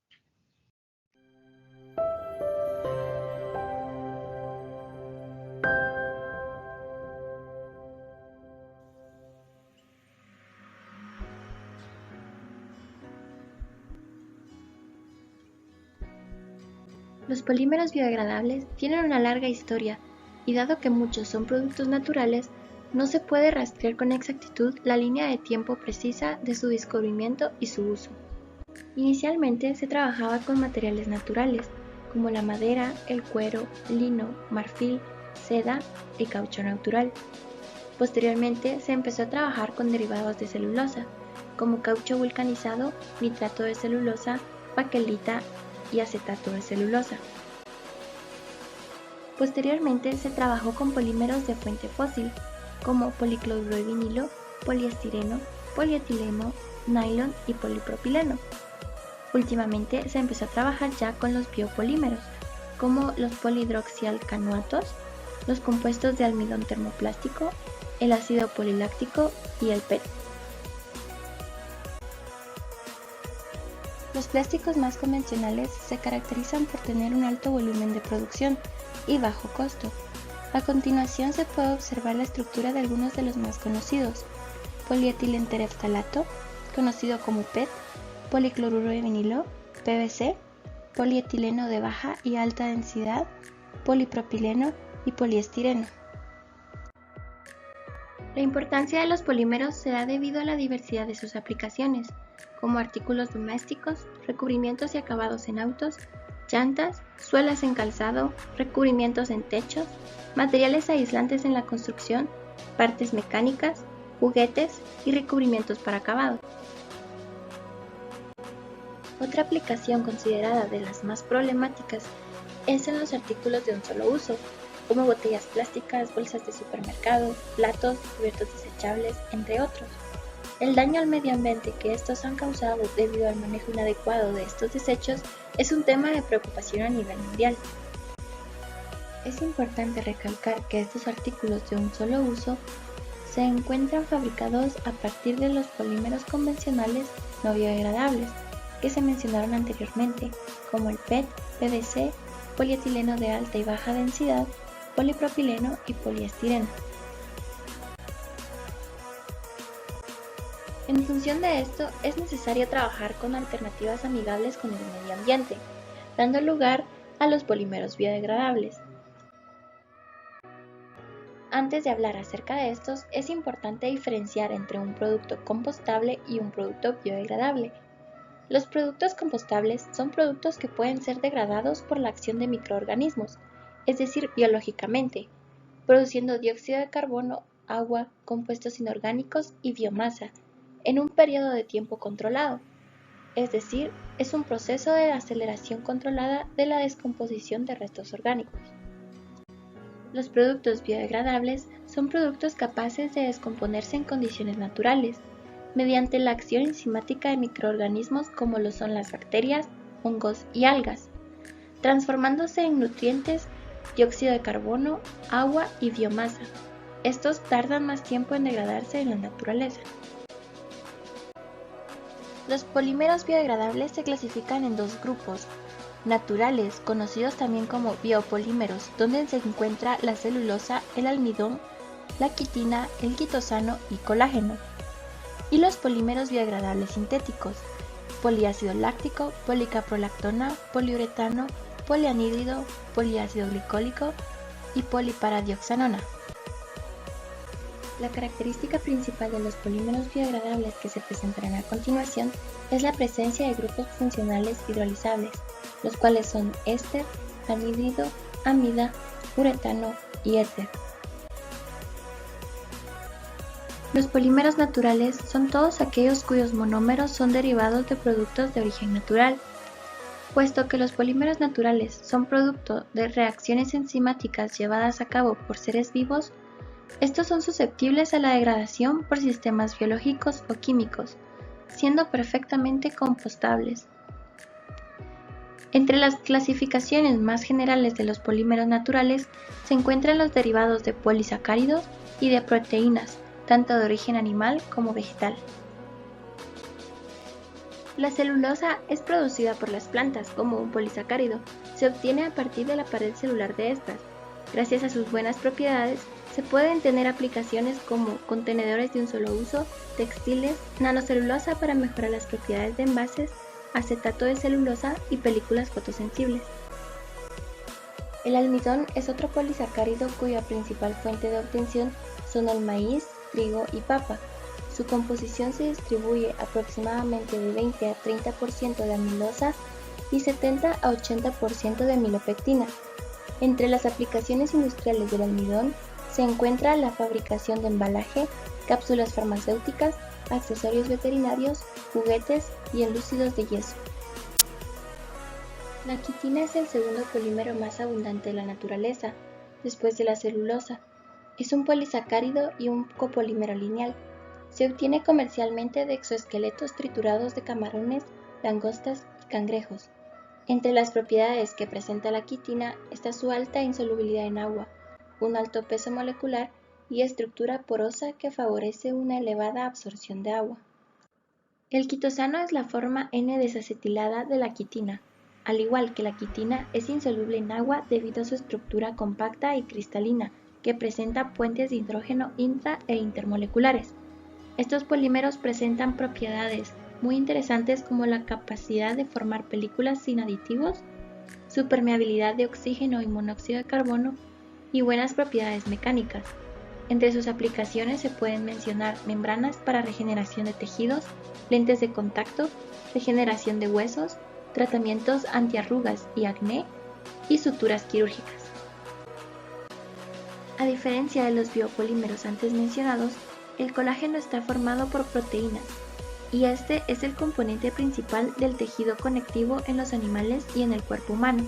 Los polímeros biodegradables tienen una larga historia y dado que muchos son productos naturales, no se puede rastrear con exactitud la línea de tiempo precisa de su descubrimiento y su uso. Inicialmente se trabajaba con materiales naturales, como la madera, el cuero, lino, marfil, seda y caucho natural. Posteriormente se empezó a trabajar con derivados de celulosa, como caucho vulcanizado, nitrato de celulosa, baquelita y acetato de celulosa. Posteriormente se trabajó con polímeros de fuente fósil, como policloruro de vinilo, poliestireno, polietileno, nylon y polipropileno. Últimamente se empezó a trabajar ya con los biopolímeros, como los polihidroxialcanoatos, los compuestos de almidón termoplástico, el ácido poliláctico y el PET. Los plásticos más convencionales se caracterizan por tener un alto volumen de producción y bajo costo. A continuación se puede observar la estructura de algunos de los más conocidos: polietilentereftalato, conocido como PET, policloruro de vinilo, PVC, polietileno de baja y alta densidad, polipropileno y poliestireno. La importancia de los polímeros se da debido a la diversidad de sus aplicaciones, como artículos domésticos, recubrimientos y acabados en autos, llantas, suelas en calzado, recubrimientos en techos, materiales aislantes en la construcción, partes mecánicas, juguetes y recubrimientos para acabado. Otra aplicación considerada de las más problemáticas es en los artículos de un solo uso, como botellas plásticas, bolsas de supermercado, platos, cubiertos desechables, entre otros. El daño al medio ambiente que estos han causado debido al manejo inadecuado de estos desechos es un tema de preocupación a nivel mundial. Es importante recalcar que estos artículos de un solo uso se encuentran fabricados a partir de los polímeros convencionales no biodegradables que se mencionaron anteriormente, como el PET, PVC, polietileno de alta y baja densidad, polipropileno y poliestireno. En función de esto, es necesario trabajar con alternativas amigables con el medio ambiente, dando lugar a los polímeros biodegradables. Antes de hablar acerca de estos, es importante diferenciar entre un producto compostable y un producto biodegradable. Los productos compostables son productos que pueden ser degradados por la acción de microorganismos, es decir, biológicamente, produciendo dióxido de carbono, agua, compuestos inorgánicos y biomasa, en un periodo de tiempo controlado, es decir, es un proceso de aceleración controlada de la descomposición de restos orgánicos. Los productos biodegradables son productos capaces de descomponerse en condiciones naturales, mediante la acción enzimática de microorganismos como lo son las bacterias, hongos y algas, transformándose en nutrientes, dióxido de carbono, agua y biomasa. Estos tardan más tiempo en degradarse en la naturaleza. Los polímeros biodegradables se clasifican en dos grupos: naturales, conocidos también como biopolímeros, donde se encuentra la celulosa, el almidón, la quitina, el quitosano y colágeno, y los polímeros biodegradables sintéticos: poliácido láctico, policaprolactona, poliuretano, polianhídrido, poliácido glicólico y poliparadioxanona. La característica principal de los polímeros biodegradables que se presentarán a continuación es la presencia de grupos funcionales hidrolizables, los cuales son éster, anhídrido, amida, uretano y éter. Los polímeros naturales son todos aquellos cuyos monómeros son derivados de productos de origen natural. Puesto que los polímeros naturales son producto de reacciones enzimáticas llevadas a cabo por seres vivos, estos son susceptibles a la degradación por sistemas biológicos o químicos, siendo perfectamente compostables. Entre las clasificaciones más generales de los polímeros naturales se encuentran los derivados de polisacáridos y de proteínas, tanto de origen animal como vegetal. La celulosa es producida por las plantas como un polisacárido. Se obtiene a partir de la pared celular de estas. Gracias a sus buenas propiedades, se pueden tener aplicaciones como contenedores de un solo uso, textiles, nanocelulosa para mejorar las propiedades de envases, acetato de celulosa y películas fotosensibles. El almidón es otro polisacárido cuya principal fuente de obtención son el maíz, trigo y papa. Su composición se distribuye aproximadamente de 20 a 30% de amilosa y 70 a 80% de amilopectina. Entre las aplicaciones industriales del almidón se encuentra la fabricación de embalaje, cápsulas farmacéuticas, accesorios veterinarios, juguetes y enlúcidos de yeso. La quitina es el segundo polímero más abundante de la naturaleza, después de la celulosa. Es un polisacárido y un copolímero lineal. Se obtiene comercialmente de exoesqueletos triturados de camarones, langostas y cangrejos. Entre las propiedades que presenta la quitina está su alta insolubilidad en agua, un alto peso molecular y estructura porosa que favorece una elevada absorción de agua. El quitosano es la forma N-desacetilada de la quitina. Al igual que la quitina, es insoluble en agua debido a su estructura compacta y cristalina, que presenta puentes de hidrógeno intra e intermoleculares. Estos polímeros presentan propiedades muy interesantes como la capacidad de formar películas sin aditivos, su permeabilidad de oxígeno y monóxido de carbono y buenas propiedades mecánicas. Entre sus aplicaciones se pueden mencionar membranas para regeneración de tejidos, lentes de contacto, regeneración de huesos, tratamientos antiarrugas y acné y suturas quirúrgicas. A diferencia de los biopolímeros antes mencionados, el colágeno está formado por proteínas, y este es el componente principal del tejido conectivo en los animales y en el cuerpo humano.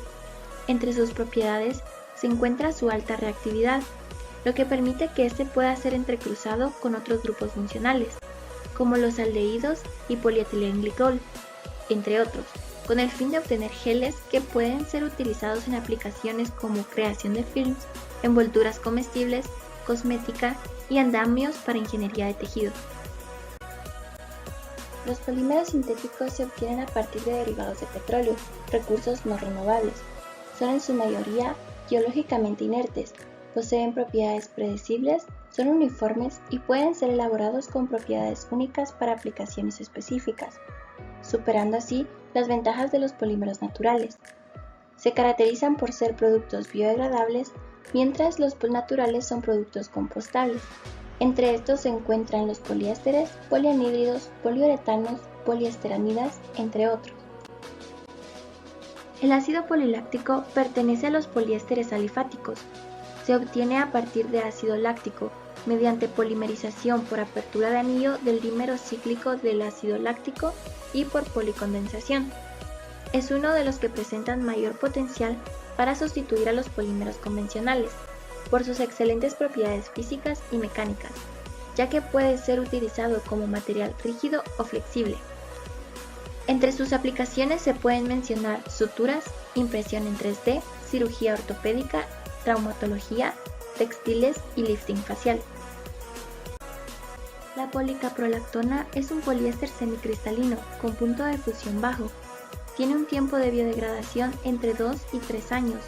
Entre sus propiedades se encuentra su alta reactividad, lo que permite que éste pueda ser entrecruzado con otros grupos funcionales, como los aldehídos y polietilenglicol, entre otros, con el fin de obtener geles que pueden ser utilizados en aplicaciones como creación de films, envolturas comestibles, cosmética y andamios para ingeniería de tejido. Los polímeros sintéticos se obtienen a partir de derivados de petróleo, recursos no renovables. Son en su mayoría geológicamente inertes, poseen propiedades predecibles, son uniformes y pueden ser elaborados con propiedades únicas para aplicaciones específicas, superando así las ventajas de los polímeros naturales. Se caracterizan por ser productos biodegradables, mientras los naturales son productos compostables. Entre estos se encuentran los poliésteres, polianhídridos, poliuretanos, poliesteramidas, entre otros. El ácido poliláctico pertenece a los poliésteres alifáticos. Se obtiene a partir de ácido láctico, mediante polimerización por apertura de anillo del dímero cíclico del ácido láctico y por policondensación. Es uno de los que presentan mayor potencial para sustituir a los polímeros convencionales, por sus excelentes propiedades físicas y mecánicas, ya que puede ser utilizado como material rígido o flexible. Entre sus aplicaciones se pueden mencionar suturas, impresión en 3D, cirugía ortopédica, traumatología, textiles y lifting facial. La policaprolactona es un poliéster semicristalino con punto de fusión bajo. Tiene un tiempo de biodegradación entre 2 y 3 años,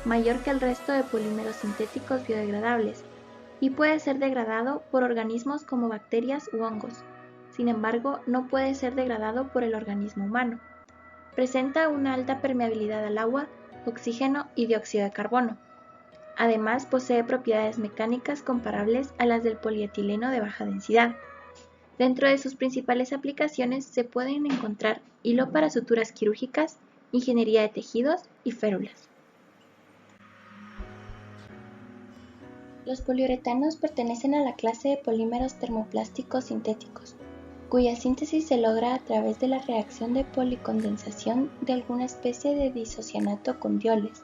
mayor que el resto de polímeros sintéticos biodegradables, y puede ser degradado por organismos como bacterias u hongos. Sin embargo, no puede ser degradado por el organismo humano. Presenta una alta permeabilidad al agua, oxígeno y dióxido de carbono. Además, posee propiedades mecánicas comparables a las del polietileno de baja densidad. Dentro de sus principales aplicaciones se pueden encontrar hilo para suturas quirúrgicas, ingeniería de tejidos y férulas. Los poliuretanos pertenecen a la clase de polímeros termoplásticos sintéticos, cuya síntesis se logra a través de la reacción de policondensación de alguna especie de disocianato con dioles.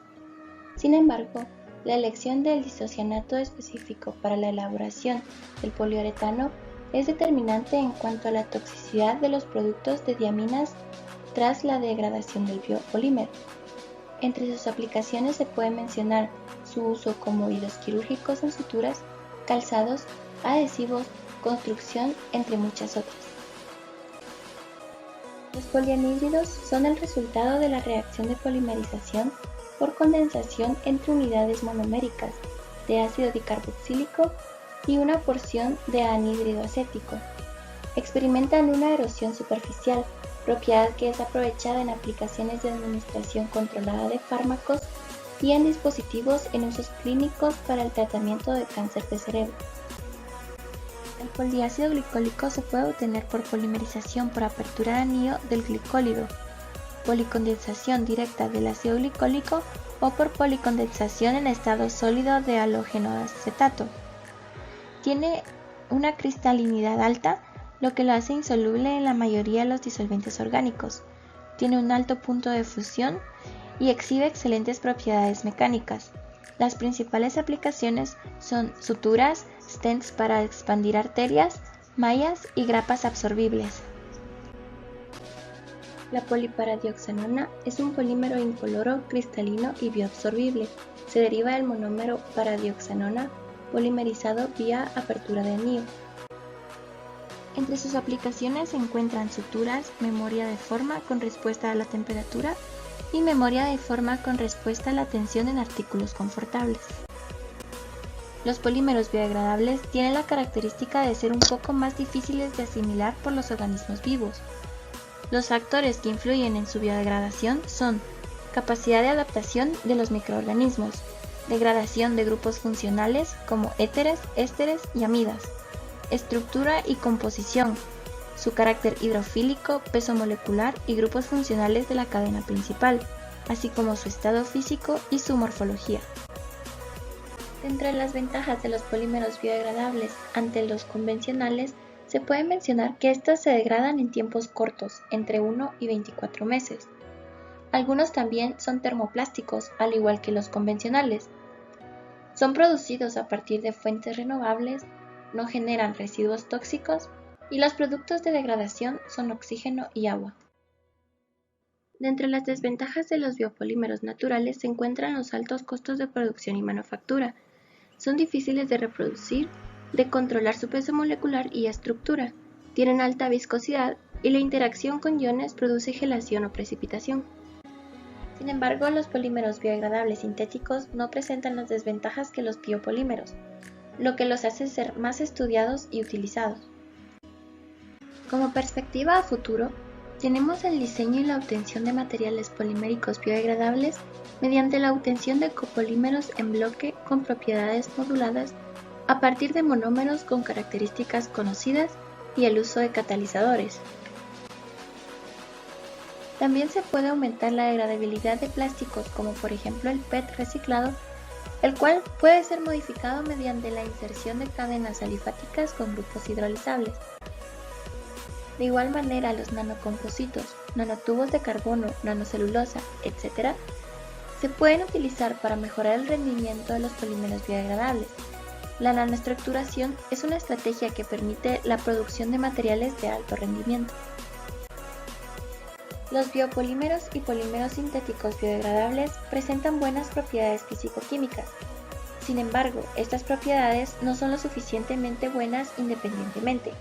Sin embargo, la elección del disocianato específico para la elaboración del poliuretano es determinante en cuanto a la toxicidad de los productos de diaminas tras la degradación del biopolímero. Entre sus aplicaciones se puede mencionar su uso como hilos quirúrgicos en suturas, calzados, adhesivos, construcción, entre muchas otras. Los polianhídridos son el resultado de la reacción de polimerización por condensación entre unidades monoméricas de ácido dicarboxílico y una porción de anhídrido acético. Experimentan una erosión superficial, propiedad que es aprovechada en aplicaciones de administración controlada de fármacos y en dispositivos en usos clínicos para el tratamiento de cáncer de cerebro. El poliácido glicólico se puede obtener por polimerización por apertura de anillo del glicólido, policondensación directa del ácido glicólico o por policondensación en estado sólido de halógeno acetato. Tiene una cristalinidad alta, lo que lo hace insoluble en la mayoría de los disolventes orgánicos. Tiene un alto punto de fusión y exhibe excelentes propiedades mecánicas. Las principales aplicaciones son suturas, stents para expandir arterias, mallas y grapas absorbibles. La poliparadioxanona es un polímero incoloro, cristalino y bioabsorbible. Se deriva del monómero paradioxanona polimerizado vía apertura de anillo. Entre sus aplicaciones se encuentran suturas, memoria de forma con respuesta a la temperatura y memoria de forma con respuesta a la tensión en artículos confortables. Los polímeros biodegradables tienen la característica de ser un poco más difíciles de asimilar por los organismos vivos. Los factores que influyen en su biodegradación son capacidad de adaptación de los microorganismos, degradación de grupos funcionales como éteres, ésteres y amidas, estructura y composición, su carácter hidrofílico, peso molecular y grupos funcionales de la cadena principal, así como su estado físico y su morfología. Dentro de las ventajas de los polímeros biodegradables ante los convencionales, se puede mencionar que estos se degradan en tiempos cortos, entre 1 y 24 meses. Algunos también son termoplásticos, al igual que los convencionales. Son producidos a partir de fuentes renovables, no generan residuos tóxicos y los productos de degradación son oxígeno y agua. Dentro de las desventajas de los biopolímeros naturales se encuentran los altos costos de producción y manufactura. Son difíciles de reproducir, de controlar su peso molecular y estructura, tienen alta viscosidad y la interacción con iones produce gelación o precipitación. Sin embargo, los polímeros biodegradables sintéticos no presentan las desventajas que los biopolímeros, lo que los hace ser más estudiados y utilizados. Como perspectiva a futuro, tenemos el diseño y la obtención de materiales poliméricos biodegradables mediante la obtención de copolímeros en bloque con propiedades moduladas a partir de monómeros con características conocidas y el uso de catalizadores. También se puede aumentar la degradabilidad de plásticos como por ejemplo el PET reciclado, el cual puede ser modificado mediante la inserción de cadenas alifáticas con grupos hidrolizables. De igual manera, los nanocompositos, nanotubos de carbono, nanocelulosa, etc., se pueden utilizar para mejorar el rendimiento de los polímeros biodegradables. La nanoestructuración es una estrategia que permite la producción de materiales de alto rendimiento. Los biopolímeros y polímeros sintéticos biodegradables presentan buenas propiedades físico-químicas. Sin embargo, estas propiedades no son lo suficientemente buenas independientemente.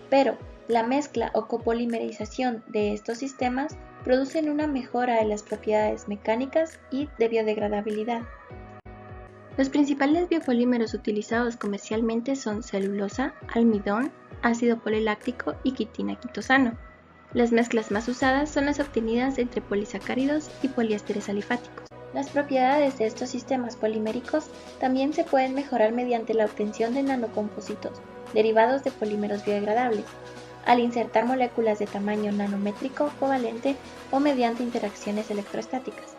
Pero, la mezcla o copolimerización de estos sistemas producen una mejora de las propiedades mecánicas y de biodegradabilidad. Los principales biopolímeros utilizados comercialmente son celulosa, almidón, ácido poliláctico y quitina quitosano. Las mezclas más usadas son las obtenidas entre polisacáridos y poliésteres alifáticos. Las propiedades de estos sistemas poliméricos también se pueden mejorar mediante la obtención de nanocompositos, derivados de polímeros biodegradables. al insertar moléculas de tamaño nanométrico, covalente o mediante interacciones electrostáticas.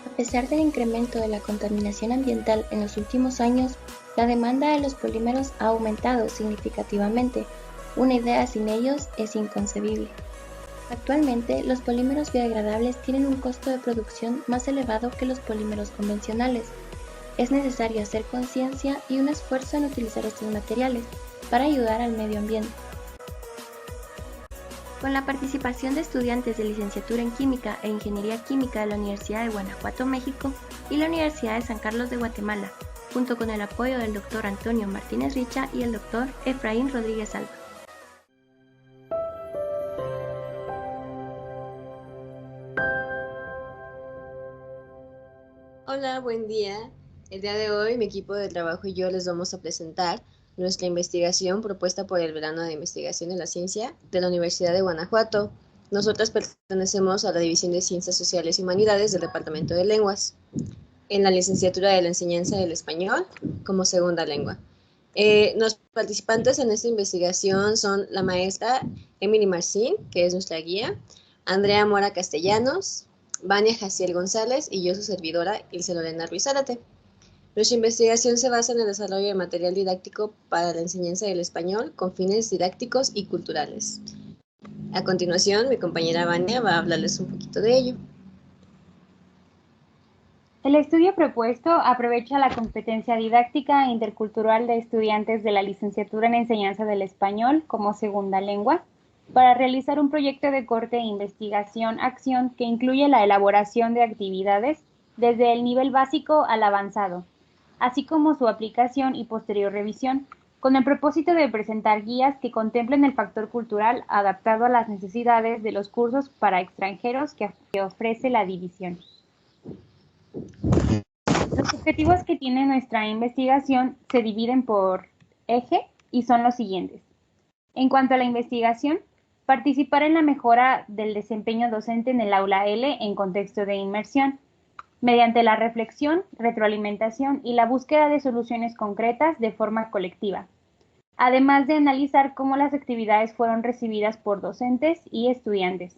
A pesar del incremento de la contaminación ambiental en los últimos años, la demanda de los polímeros ha aumentado significativamente. Una idea sin ellos es inconcebible. Actualmente, los polímeros biodegradables tienen un costo de producción más elevado que los polímeros convencionales. Es necesario hacer conciencia y un esfuerzo en utilizar estos materiales para ayudar al medio ambiente. Con la participación de estudiantes de licenciatura en Química e Ingeniería Química de la Universidad de Guanajuato, México, y la Universidad de San Carlos de Guatemala, junto con el apoyo del Dr. Antonio Martínez Richa y el Dr. Efraín Rodríguez Alba. Hola, buen día. El día de hoy mi equipo de trabajo y yo les vamos a presentar nuestra investigación propuesta por el Verano de Investigación en la Ciencia de la Universidad de Guanajuato. Nosotras pertenecemos a la División de Ciencias Sociales y Humanidades del Departamento de Lenguas, en la licenciatura de la Enseñanza del Español como segunda lengua. Los participantes en esta investigación son la maestra Emily Marcín, que es nuestra guía, Andrea Mora Castellanos, Vania Jaciel González y yo, su servidora, Ilse Lorena Ruiz Zárate. Nuestra investigación se basa en el desarrollo de material didáctico para la enseñanza del español con fines didácticos y culturales. A continuación, mi compañera Vania va a hablarles un poquito de ello. El estudio propuesto aprovecha la competencia didáctica e intercultural de estudiantes de la licenciatura en Enseñanza del Español como segunda lengua para realizar un proyecto de corte e investigación-acción que incluye la elaboración de actividades desde el nivel básico al avanzado, así como su aplicación y posterior revisión, con el propósito de presentar guías que contemplen el factor cultural adaptado a las necesidades de los cursos para extranjeros que ofrece la división. Los objetivos que tiene nuestra investigación se dividen por eje y son los siguientes. En cuanto a la investigación, participar en la mejora del desempeño docente en el aula L en contexto de inmersión, mediante la reflexión, retroalimentación y la búsqueda de soluciones concretas de forma colectiva, además de analizar cómo las actividades fueron recibidas por docentes y estudiantes.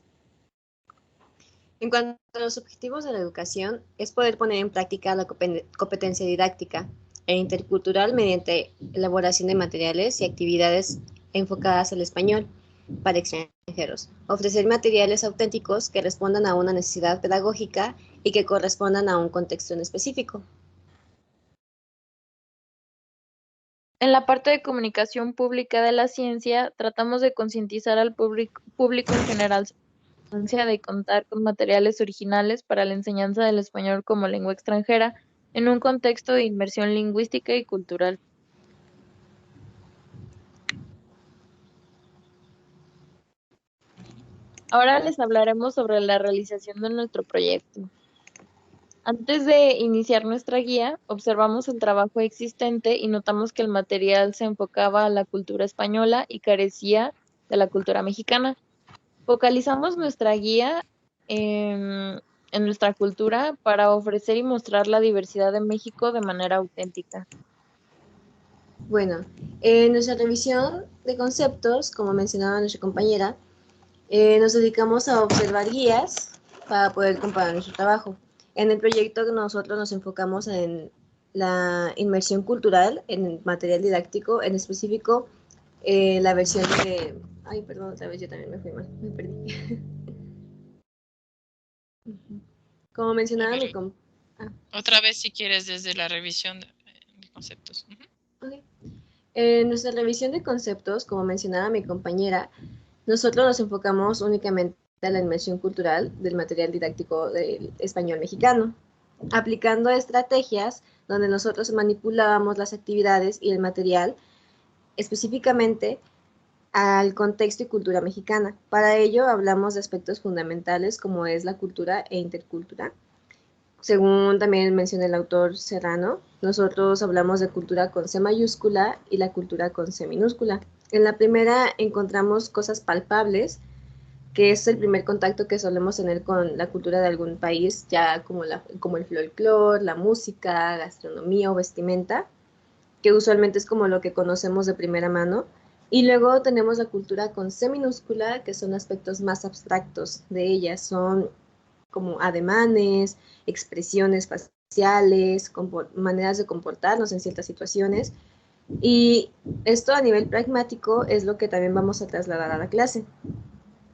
En cuanto a los objetivos de la educación, es poder poner en práctica la competencia didáctica e intercultural mediante elaboración de materiales y actividades enfocadas al español para extranjeros, ofrecer materiales auténticos que respondan a una necesidad pedagógica y que correspondan a un contexto en específico. En la parte de comunicación pública de la ciencia, tratamos de concientizar al público en general sobre la importancia de contar con materiales originales para la enseñanza del español como lengua extranjera en un contexto de inmersión lingüística y cultural. Ahora les hablaremos sobre la realización de nuestro proyecto. Antes de iniciar nuestra guía, observamos el trabajo existente y notamos que el material se enfocaba a la cultura española y carecía de la cultura mexicana. Focalizamos nuestra guía en nuestra cultura para ofrecer y mostrar la diversidad de México de manera auténtica. Bueno, en nuestra revisión de conceptos, como mencionaba nuestra compañera, nos dedicamos a observar guías para poder comparar nuestro trabajo. En el proyecto nosotros nos enfocamos en la inmersión cultural, en el material didáctico, en específico la versión de... Ay, perdón, otra vez yo también me fui mal, me perdí. Como mencionaba mi Otra vez si quieres desde la revisión de conceptos. Okay. En nuestra revisión de conceptos, como mencionaba mi compañera, nosotros nos enfocamos únicamente a la inmersión cultural del material didáctico del español mexicano, aplicando estrategias donde nosotros manipulábamos las actividades y el material específicamente al contexto y cultura mexicana. Para ello hablamos de aspectos fundamentales como es la cultura e intercultura. Según también menciona el autor Serrano, nosotros hablamos de cultura con C mayúscula y la cultura con C minúscula. En la primera encontramos cosas palpables, que es el primer contacto que solemos tener con la cultura de algún país, ya como el folclore, la música, gastronomía o vestimenta, que usualmente es como lo que conocemos de primera mano, Y luego tenemos la cultura con C minúscula, que son aspectos más abstractos de ella. Son como ademanes, expresiones faciales, maneras de comportarnos en ciertas situaciones. Y esto a nivel pragmático es lo que también vamos a trasladar a la clase.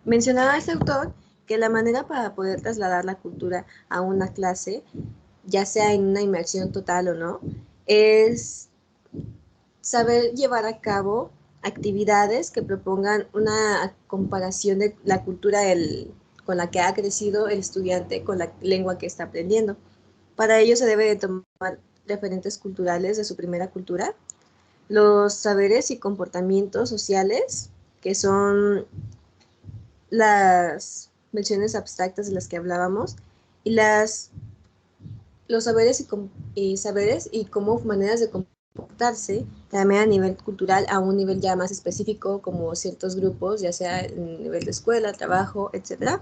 Mencionaba este autor que la manera para poder trasladar la cultura a una clase, ya sea en una inmersión total o no, es saber llevar a cabo actividades que propongan una comparación de la cultura con la que ha crecido el estudiante con la lengua que está aprendiendo. Para ello se debe de tomar referentes culturales de su primera cultura, los saberes y comportamientos sociales, que son las menciones abstractas de las que hablábamos, y los saberes y cómo maneras de comportarse también a nivel cultural, a un nivel ya más específico, como ciertos grupos, ya sea en nivel de escuela, trabajo, etc.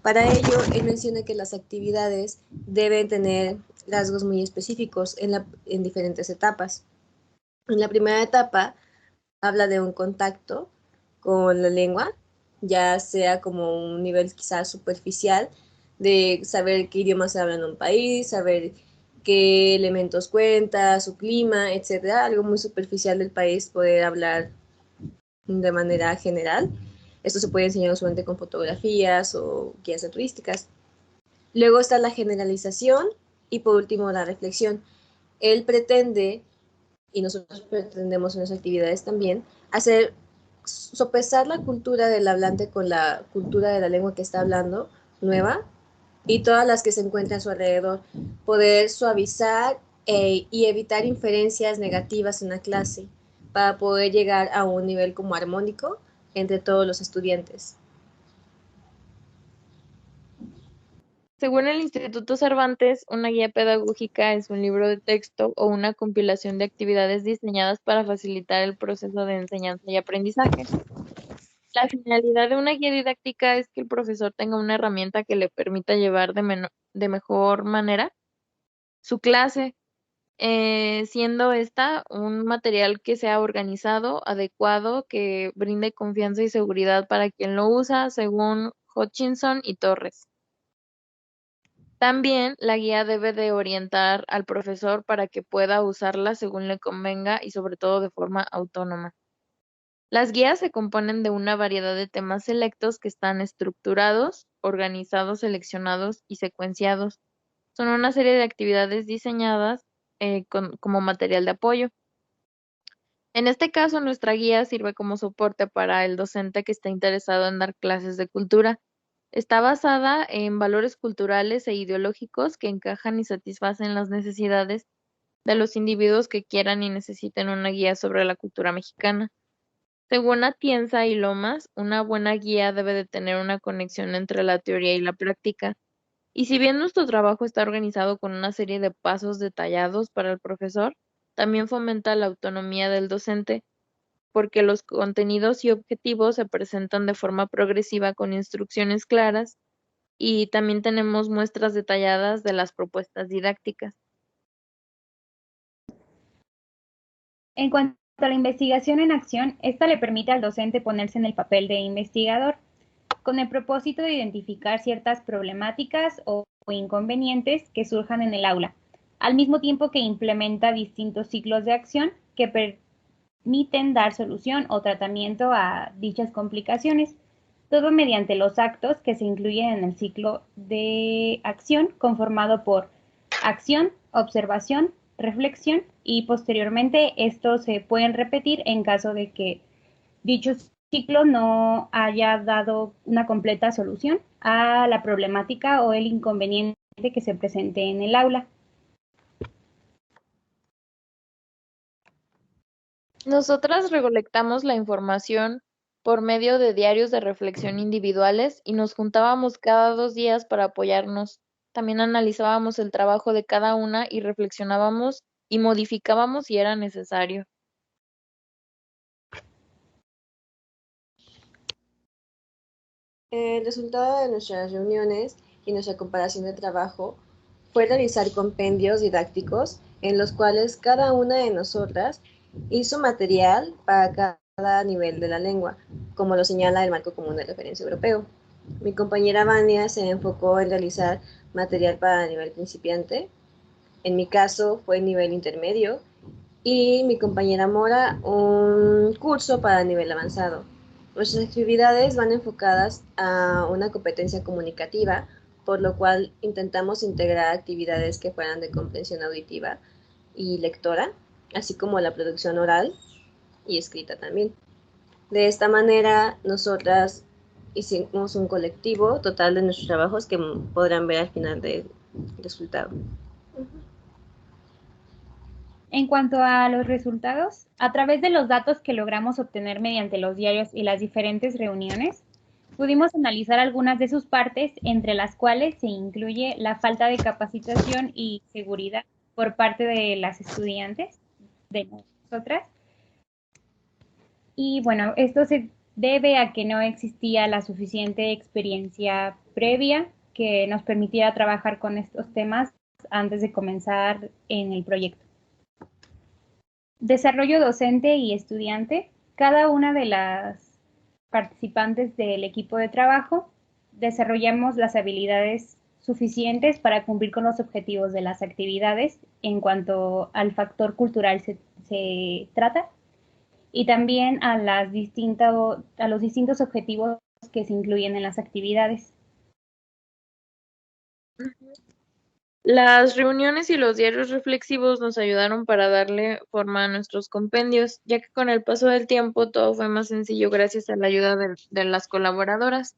Para ello, él menciona que las actividades deben tener rasgos muy específicos en diferentes etapas. En la primera etapa, habla de un contacto con la lengua, ya sea como un nivel quizás superficial, de saber qué idioma se habla en un país, saber qué elementos cuenta, su clima, etcétera, algo muy superficial del país, poder hablar de manera general. Esto se puede enseñar usualmente con fotografías o guías turísticas. Luego está la generalización y por último la reflexión. Él pretende, y nosotros pretendemos en las actividades también, sopesar la cultura del hablante con la cultura de la lengua que está hablando, nueva, y todas las que se encuentran a su alrededor, poder suavizar y evitar inferencias negativas en la clase para poder llegar a un nivel como armónico entre todos los estudiantes. Según el Instituto Cervantes, una guía pedagógica es un libro de texto o una compilación de actividades diseñadas para facilitar el proceso de enseñanza y aprendizaje. La finalidad de una guía didáctica es que el profesor tenga una herramienta que le permita llevar de mejor manera su clase, siendo esta un material que sea organizado, adecuado, que brinde confianza y seguridad para quien lo usa, según Hutchinson y Torres. También la guía debe de orientar al profesor para que pueda usarla según le convenga y sobre todo de forma autónoma. Las guías se componen de una variedad de temas selectos que están estructurados, organizados, seleccionados y secuenciados. Son una serie de actividades diseñadas como material de apoyo. En este caso, nuestra guía sirve como soporte para el docente que está interesado en dar clases de cultura. Está basada en valores culturales e ideológicos que encajan y satisfacen las necesidades de los individuos que quieran y necesiten una guía sobre la cultura mexicana. Según Atienza y Lomas, una buena guía debe de tener una conexión entre la teoría y la práctica. Y si bien nuestro trabajo está organizado con una serie de pasos detallados para el profesor, también fomenta la autonomía del docente, porque los contenidos y objetivos se presentan de forma progresiva con instrucciones claras y también tenemos muestras detalladas de las propuestas didácticas. En cuanto a la investigación en acción, esta le permite al docente ponerse en el papel de investigador, con el propósito de identificar ciertas problemáticas o inconvenientes que surjan en el aula, al mismo tiempo que implementa distintos ciclos de acción que permiten dar solución o tratamiento a dichas complicaciones, todo mediante los actos que se incluyen en el ciclo de acción conformado por acción, observación, reflexión y posteriormente estos se pueden repetir en caso de que dicho ciclo no haya dado una completa solución a la problemática o el inconveniente que se presente en el aula. Nosotras recolectamos la información por medio de diarios de reflexión individuales y nos juntábamos cada 2 días para apoyarnos. También analizábamos el trabajo de cada una y reflexionábamos y modificábamos si era necesario. El resultado de nuestras reuniones y nuestra comparación de trabajo fue realizar compendios didácticos en los cuales cada una de nosotras hizo material para nivel de la lengua, como lo señala el Marco Común de Referencia Europeo. Mi compañera Vania se enfocó en realizar material para nivel principiante. En mi caso fue nivel intermedio y mi compañera Mora un curso para nivel avanzado. Nuestras actividades van enfocadas a una competencia comunicativa, por lo cual intentamos integrar actividades que fueran de comprensión auditiva y lectora, así como la producción oral y escrita también. De esta manera, nosotras hicimos un colectivo total de nuestros trabajos que podrán ver al final del resultado. En cuanto a los resultados, a través de los datos que logramos obtener mediante los diarios y las diferentes reuniones, pudimos analizar algunas de sus partes, entre las cuales se incluye la falta de capacitación y seguridad por parte de las estudiantes, de nosotras. Y bueno, esto se debe a que no existía la suficiente experiencia previa que nos permitiera trabajar con estos temas antes de comenzar en el proyecto. Desarrollo docente y estudiante. Cada una de las participantes del equipo de trabajo desarrollamos las habilidades suficientes para cumplir con los objetivos de las actividades en cuanto al factor cultural se trata, y también a los distintos objetivos que se incluyen en las actividades. Las reuniones y los diarios reflexivos nos ayudaron para darle forma a nuestros compendios, ya que con el paso del tiempo todo fue más sencillo gracias a la ayuda de las colaboradoras.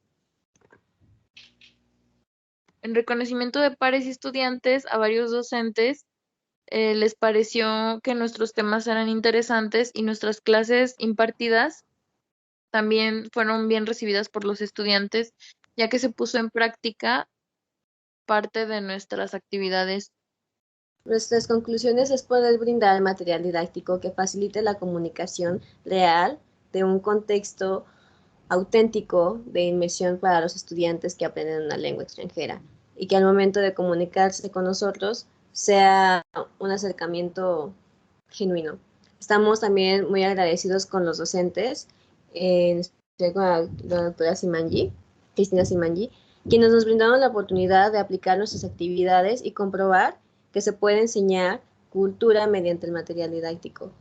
En reconocimiento de pares y estudiantes, a varios docentes les pareció que nuestros temas eran interesantes y nuestras clases impartidas también fueron bien recibidas por los estudiantes, ya que se puso en práctica parte de nuestras actividades. Nuestras conclusiones es poder brindar material didáctico que facilite la comunicación real de un contexto auténtico de inmersión para los estudiantes que aprenden una lengua extranjera y que al momento de comunicarse con nosotros sea un acercamiento genuino. Estamos también muy agradecidos con los docentes, en especial con la doctora Cristina Simanji, quienes nos brindaron la oportunidad de aplicar nuestras actividades y comprobar que se puede enseñar cultura mediante el material didáctico.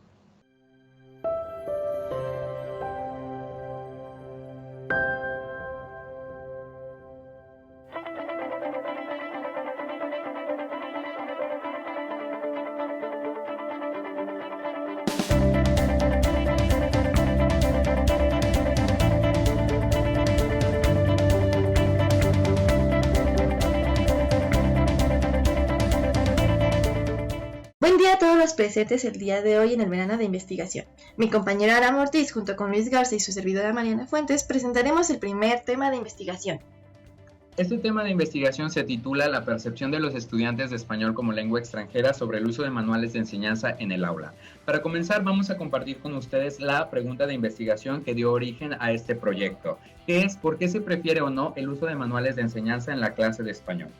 Buen día a todos los presentes el día de hoy en el verano de investigación. Mi compañera Aram Ortiz junto con Luis Garza y su servidora Mariana Fuentes presentaremos el primer tema de investigación. Este tema de investigación se titula La percepción de los estudiantes de español como lengua extranjera sobre el uso de manuales de enseñanza en el aula. Para comenzar, vamos a compartir con ustedes la pregunta de investigación que dio origen a este proyecto, que es ¿por qué se prefiere o no el uso de manuales de enseñanza en la clase de español?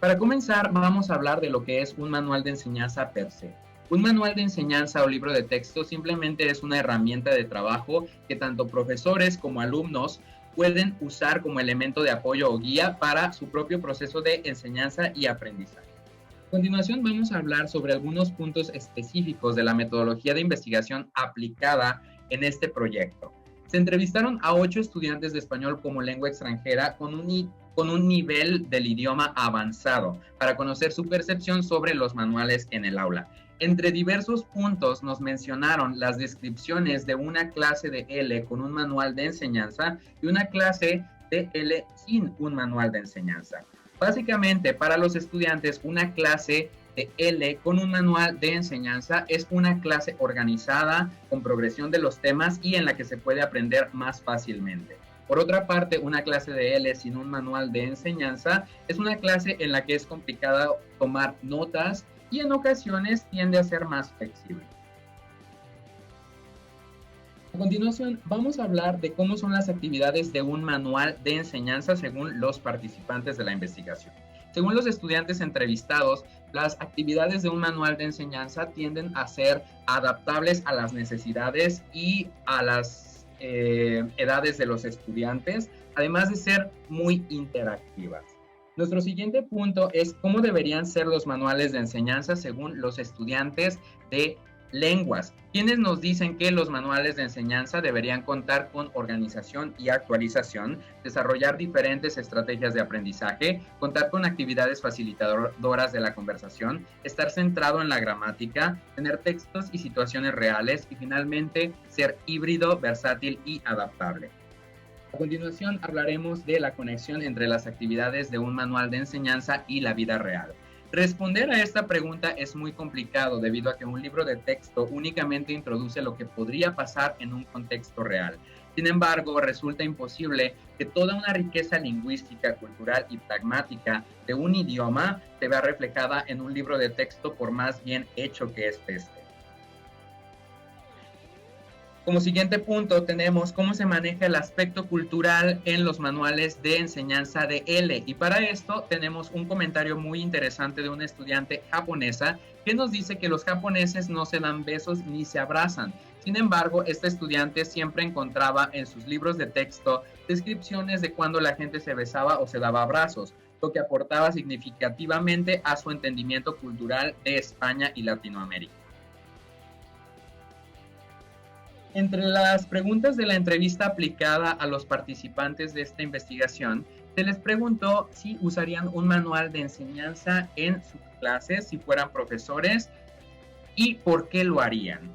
Para comenzar, vamos a hablar de lo que es un manual de enseñanza per se. Un manual de enseñanza o libro de texto simplemente es una herramienta de trabajo que tanto profesores como alumnos pueden usar como elemento de apoyo o guía para su propio proceso de enseñanza y aprendizaje. A continuación vamos a hablar sobre algunos puntos específicos de la metodología de investigación aplicada en este proyecto. Se entrevistaron a 8 estudiantes de español como lengua extranjera con un nivel del idioma avanzado para conocer su percepción sobre los manuales en el aula. Entre diversos puntos nos mencionaron las descripciones de una clase de L con un manual de enseñanza y una clase de L sin un manual de enseñanza. Básicamente, para los estudiantes, una clase de L con un manual de enseñanza es una clase organizada, con progresión de los temas y en la que se puede aprender más fácilmente. Por otra parte, una clase de L sin un manual de enseñanza es una clase en la que es complicado tomar notas y en ocasiones tiende a ser más flexible. A continuación, vamos a hablar de cómo son las actividades de un manual de enseñanza según los participantes de la investigación. Según los estudiantes entrevistados, las actividades de un manual de enseñanza tienden a ser adaptables a las necesidades y a las edades de los estudiantes, además de ser muy interactivas. Nuestro siguiente punto es cómo deberían ser los manuales de enseñanza según los estudiantes de lenguas, quienes nos dicen que los manuales de enseñanza deberían contar con organización y actualización, desarrollar diferentes estrategias de aprendizaje, contar con actividades facilitadoras de la conversación, estar centrado en la gramática, tener textos y situaciones reales y finalmente ser híbrido, versátil y adaptable. A continuación hablaremos de la conexión entre las actividades de un manual de enseñanza y la vida real. Responder a esta pregunta es muy complicado debido a que un libro de texto únicamente introduce lo que podría pasar en un contexto real. Sin embargo, resulta imposible que toda una riqueza lingüística, cultural y pragmática de un idioma se vea reflejada en un libro de texto por más bien hecho que esté. Como siguiente punto tenemos cómo se maneja el aspecto cultural en los manuales de enseñanza de L. Y para esto tenemos un comentario muy interesante de una estudiante japonesa que nos dice que los japoneses no se dan besos ni se abrazan. Sin embargo, esta estudiante siempre encontraba en sus libros de texto descripciones de cuando la gente se besaba o se daba abrazos, lo que aportaba significativamente a su entendimiento cultural de España y Latinoamérica. Entre las preguntas de la entrevista aplicada a los participantes de esta investigación, se les preguntó si usarían un manual de enseñanza en sus clases, si fueran profesores, y por qué lo harían.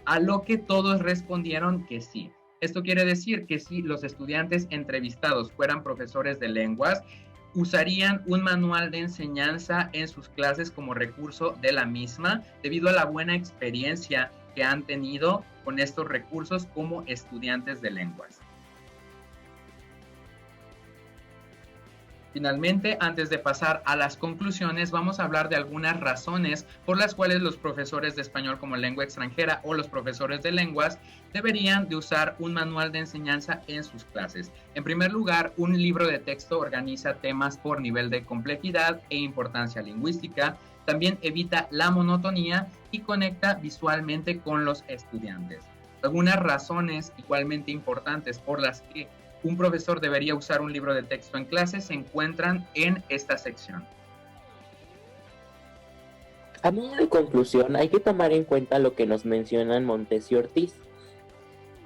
A lo que todos respondieron que sí. Esto quiere decir que si los estudiantes entrevistados fueran profesores de lenguas, usarían un manual de enseñanza en sus clases como recurso de la misma, debido a la buena experiencia que han tenido con estos recursos como estudiantes de lenguas. Finalmente, antes de pasar a las conclusiones, vamos a hablar de algunas razones por las cuales los profesores de español como lengua extranjera o los profesores de lenguas deberían de usar un manual de enseñanza en sus clases. En primer lugar, un libro de texto organiza temas por nivel de complejidad e importancia lingüística. También evita la monotonía y conecta visualmente con los estudiantes. Algunas razones igualmente importantes por las que un profesor debería usar un libro de texto en clase se encuentran en esta sección. A modo de conclusión, hay que tomar en cuenta lo que nos mencionan Montes y Ortiz.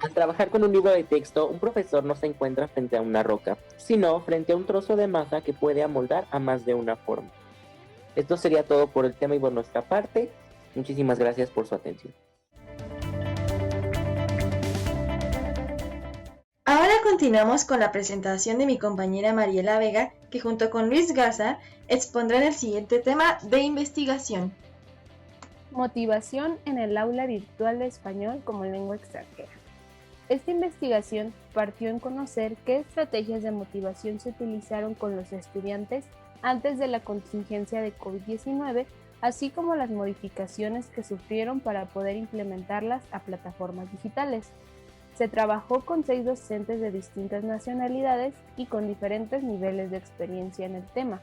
Al trabajar con un libro de texto, un profesor no se encuentra frente a una roca, sino frente a un trozo de masa que puede amoldar a más de una forma. Esto sería todo por el tema y por nuestra parte. Muchísimas gracias por su atención. Ahora continuamos con la presentación de mi compañera Mariela Vega, que junto con Luis Garza expondrán el siguiente tema de investigación. Motivación en el aula virtual de español como lengua extranjera. Esta investigación partió en conocer qué estrategias de motivación se utilizaron con los estudiantes antes de la contingencia de COVID-19, así como las modificaciones que sufrieron para poder implementarlas a plataformas digitales. Se trabajó con 6 docentes de distintas nacionalidades y con diferentes niveles de experiencia en el tema.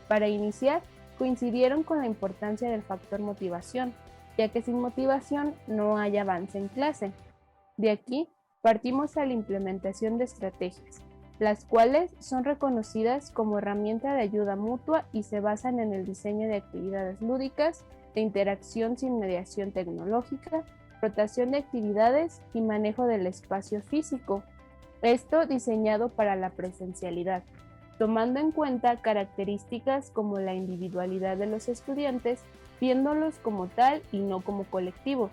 Para iniciar, coincidieron con la importancia del factor motivación, ya que sin motivación no hay avance en clase. De aquí, partimos a la implementación de estrategias, las cuales son reconocidas como herramienta de ayuda mutua y se basan en el diseño de actividades lúdicas, de interacción sin mediación tecnológica, rotación de actividades y manejo del espacio físico. Esto diseñado para la presencialidad, tomando en cuenta características como la individualidad de los estudiantes, viéndolos como tal y no como colectivo,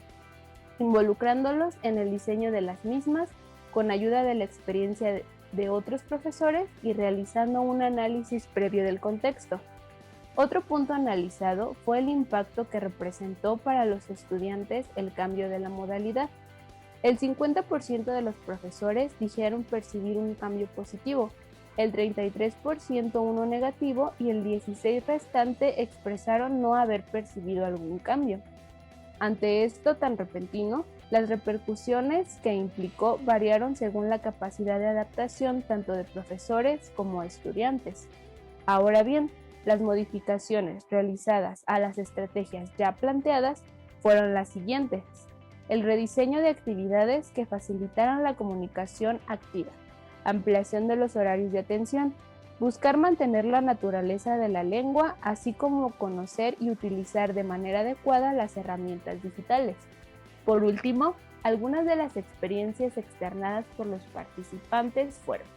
involucrándolos en el diseño de las mismas con ayuda de la experiencia de otros profesores y realizando un análisis previo del contexto. Otro punto analizado fue el impacto que representó para los estudiantes el cambio de la modalidad. El 50% de los profesores dijeron percibir un cambio positivo, el 33% uno negativo y el 16% restante expresaron no haber percibido algún cambio. Ante esto tan repentino, las repercusiones que implicó variaron según la capacidad de adaptación tanto de profesores como estudiantes. Ahora bien, Las modificaciones realizadas a las estrategias ya planteadas fueron las siguientes: el rediseño de actividades que facilitaran la comunicación activa, ampliación de los horarios de atención, buscar mantener la naturaleza de la lengua, así como conocer y utilizar de manera adecuada las herramientas digitales. Por último, algunas de las experiencias externadas por los participantes fueron: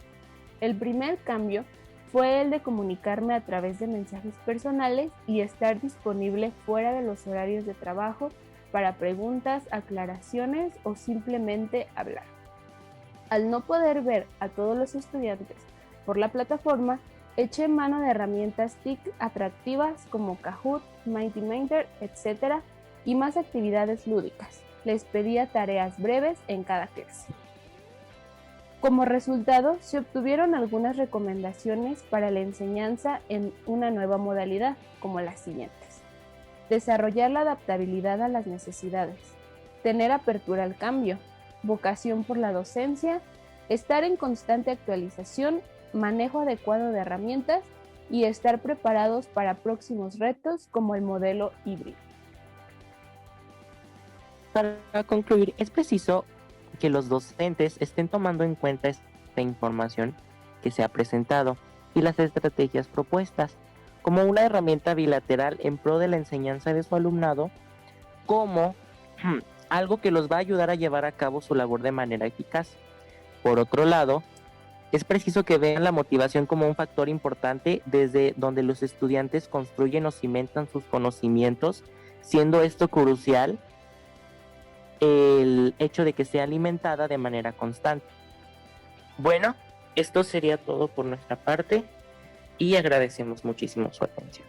el primer cambio fue el de comunicarme a través de mensajes personales y estar disponible fuera de los horarios de trabajo para preguntas, aclaraciones o simplemente hablar. Al no poder ver a todos los estudiantes por la plataforma, eché mano de herramientas TIC atractivas como Kahoot, Mentimeter, etc. y más actividades lúdicas. Les pedía tareas breves en cada clase. Como resultado, se obtuvieron algunas recomendaciones para la enseñanza en una nueva modalidad, como las siguientes: desarrollar la adaptabilidad a las necesidades, tener apertura al cambio, vocación por la docencia, estar en constante actualización, manejo adecuado de herramientas y estar preparados para próximos retos como el modelo híbrido. Para concluir, es preciso que los docentes estén tomando en cuenta esta información que se ha presentado y las estrategias propuestas como una herramienta bilateral en pro de la enseñanza de su alumnado, como algo que los va a ayudar a llevar a cabo su labor de manera eficaz. Por otro lado, es preciso que vean la motivación como un factor importante desde donde los estudiantes construyen o cimentan sus conocimientos, siendo esto crucial el hecho de que sea alimentada de manera constante. Bueno, esto sería todo por nuestra parte y agradecemos muchísimo su atención.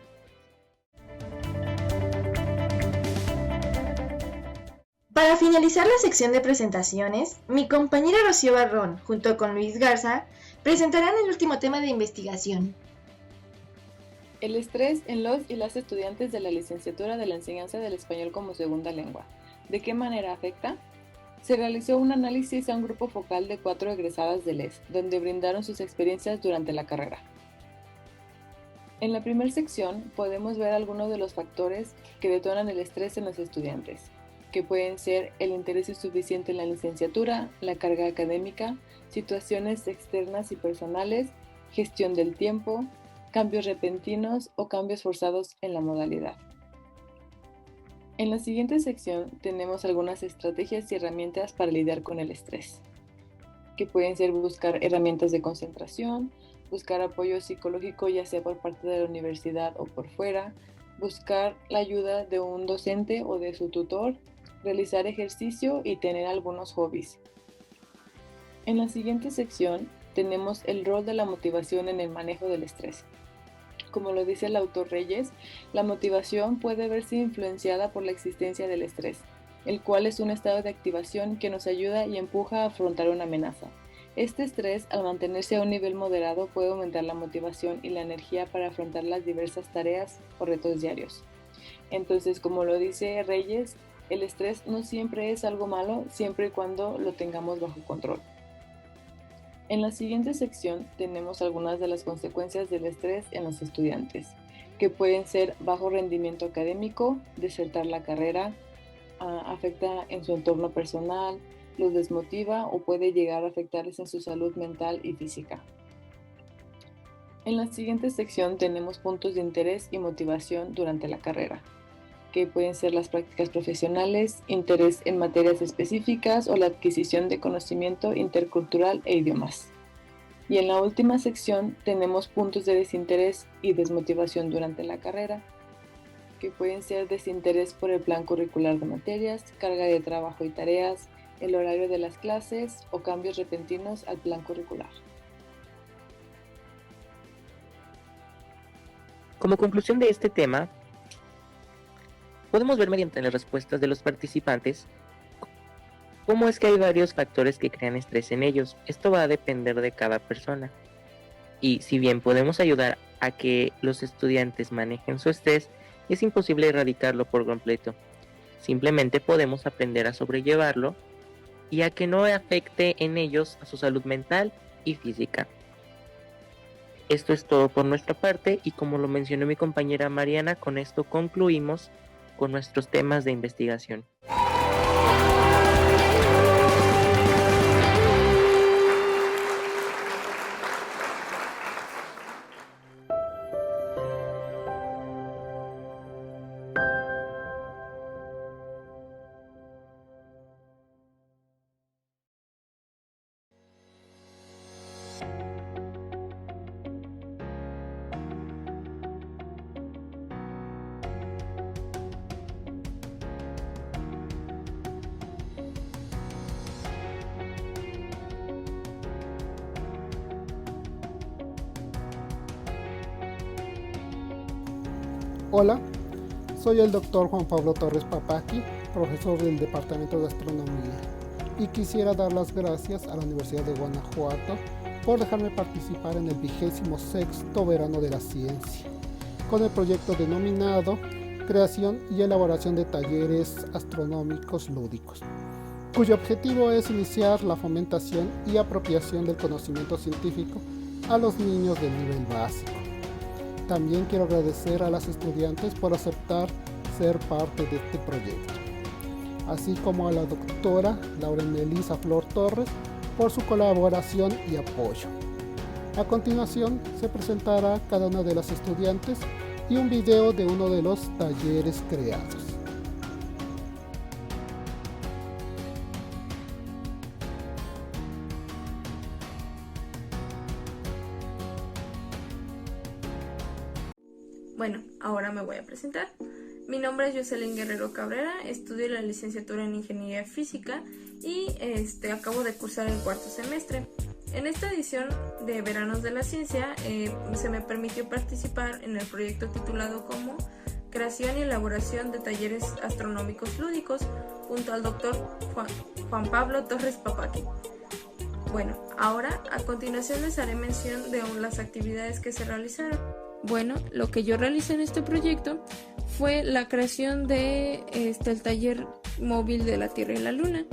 Para finalizar la sección de presentaciones, mi compañera Rocío Barrón, junto con Luis Garza, presentarán el último tema de investigación. El estrés en los y las estudiantes de la licenciatura de la enseñanza del español como segunda lengua. ¿De qué manera afecta? Se realizó un análisis a un grupo focal de 4 egresadas del ES, donde brindaron sus experiencias durante la carrera. En la primera sección podemos ver algunos de los factores que detonan el estrés en los estudiantes, que pueden ser el interés insuficiente en la licenciatura, la carga académica, situaciones externas y personales, gestión del tiempo, cambios repentinos o cambios forzados en la modalidad. En la siguiente sección tenemos algunas estrategias y herramientas para lidiar con el estrés, que pueden ser buscar herramientas de concentración, buscar apoyo psicológico ya sea por parte de la universidad o por fuera, buscar la ayuda de un docente o de su tutor, realizar ejercicio y tener algunos hobbies. En la siguiente sección tenemos el rol de la motivación en el manejo del estrés. Como lo dice el autor Reyes, la motivación puede verse influenciada por la existencia del estrés, el cual es un estado de activación que nos ayuda y empuja a afrontar una amenaza. Este estrés, al mantenerse a un nivel moderado, puede aumentar la motivación y la energía para afrontar las diversas tareas o retos diarios. Entonces, como lo dice Reyes, el estrés no siempre es algo malo, siempre y cuando lo tengamos bajo control. En la siguiente sección tenemos algunas de las consecuencias del estrés en los estudiantes, que pueden ser bajo rendimiento académico, desertar la carrera, afecta en su entorno personal, los desmotiva o puede llegar a afectarles en su salud mental y física. En la siguiente sección tenemos puntos de interés y motivación durante la carrera, que pueden ser las prácticas profesionales, interés en materias específicas o la adquisición de conocimiento intercultural e idiomas. Y en la última sección tenemos puntos de desinterés y desmotivación durante la carrera, que pueden ser desinterés por el plan curricular de materias, carga de trabajo y tareas, el horario de las clases o cambios repentinos al plan curricular. Como conclusión de este tema, podemos ver mediante las respuestas de los participantes cómo es que hay varios factores que crean estrés en ellos. Esto va a depender de cada persona. Y si bien podemos ayudar a que los estudiantes manejen su estrés, es imposible erradicarlo por completo. Simplemente podemos aprender a sobrellevarlo y a que no afecte en ellos a su salud mental y física. Esto es todo por nuestra parte y como lo mencionó mi compañera Mariana, con esto concluimos con nuestros temas de investigación. Hola, soy el doctor Juan Pablo Torres Papaki, profesor del Departamento de Astronomía, y quisiera dar las gracias a la Universidad de Guanajuato por dejarme participar en el 26º Verano de la Ciencia, con el proyecto denominado Creación y elaboración de talleres astronómicos lúdicos, cuyo objetivo es iniciar la fomentación y apropiación del conocimiento científico a los niños del nivel básico. También quiero agradecer a las estudiantes por aceptar ser parte de este proyecto, así como a la doctora Lauren Elisa Flor Torres por su colaboración y apoyo. A continuación se presentará cada una de las estudiantes y un video de uno de los talleres creados. Bueno, ahora me voy a presentar. Mi nombre es Jocelyn Guerrero Cabrera, estudio la licenciatura en Ingeniería Física y acabo de cursar el 4º semestre. En esta edición de Veranos de la Ciencia se me permitió participar en el proyecto titulado como Creación y elaboración de talleres astronómicos lúdicos junto al doctor Juan Pablo Torres Papaki. Bueno, ahora a continuación les haré mención de las actividades que se realizaron. Bueno, lo que yo realicé en este proyecto fue la creación de el taller móvil de la Tierra y la Luna,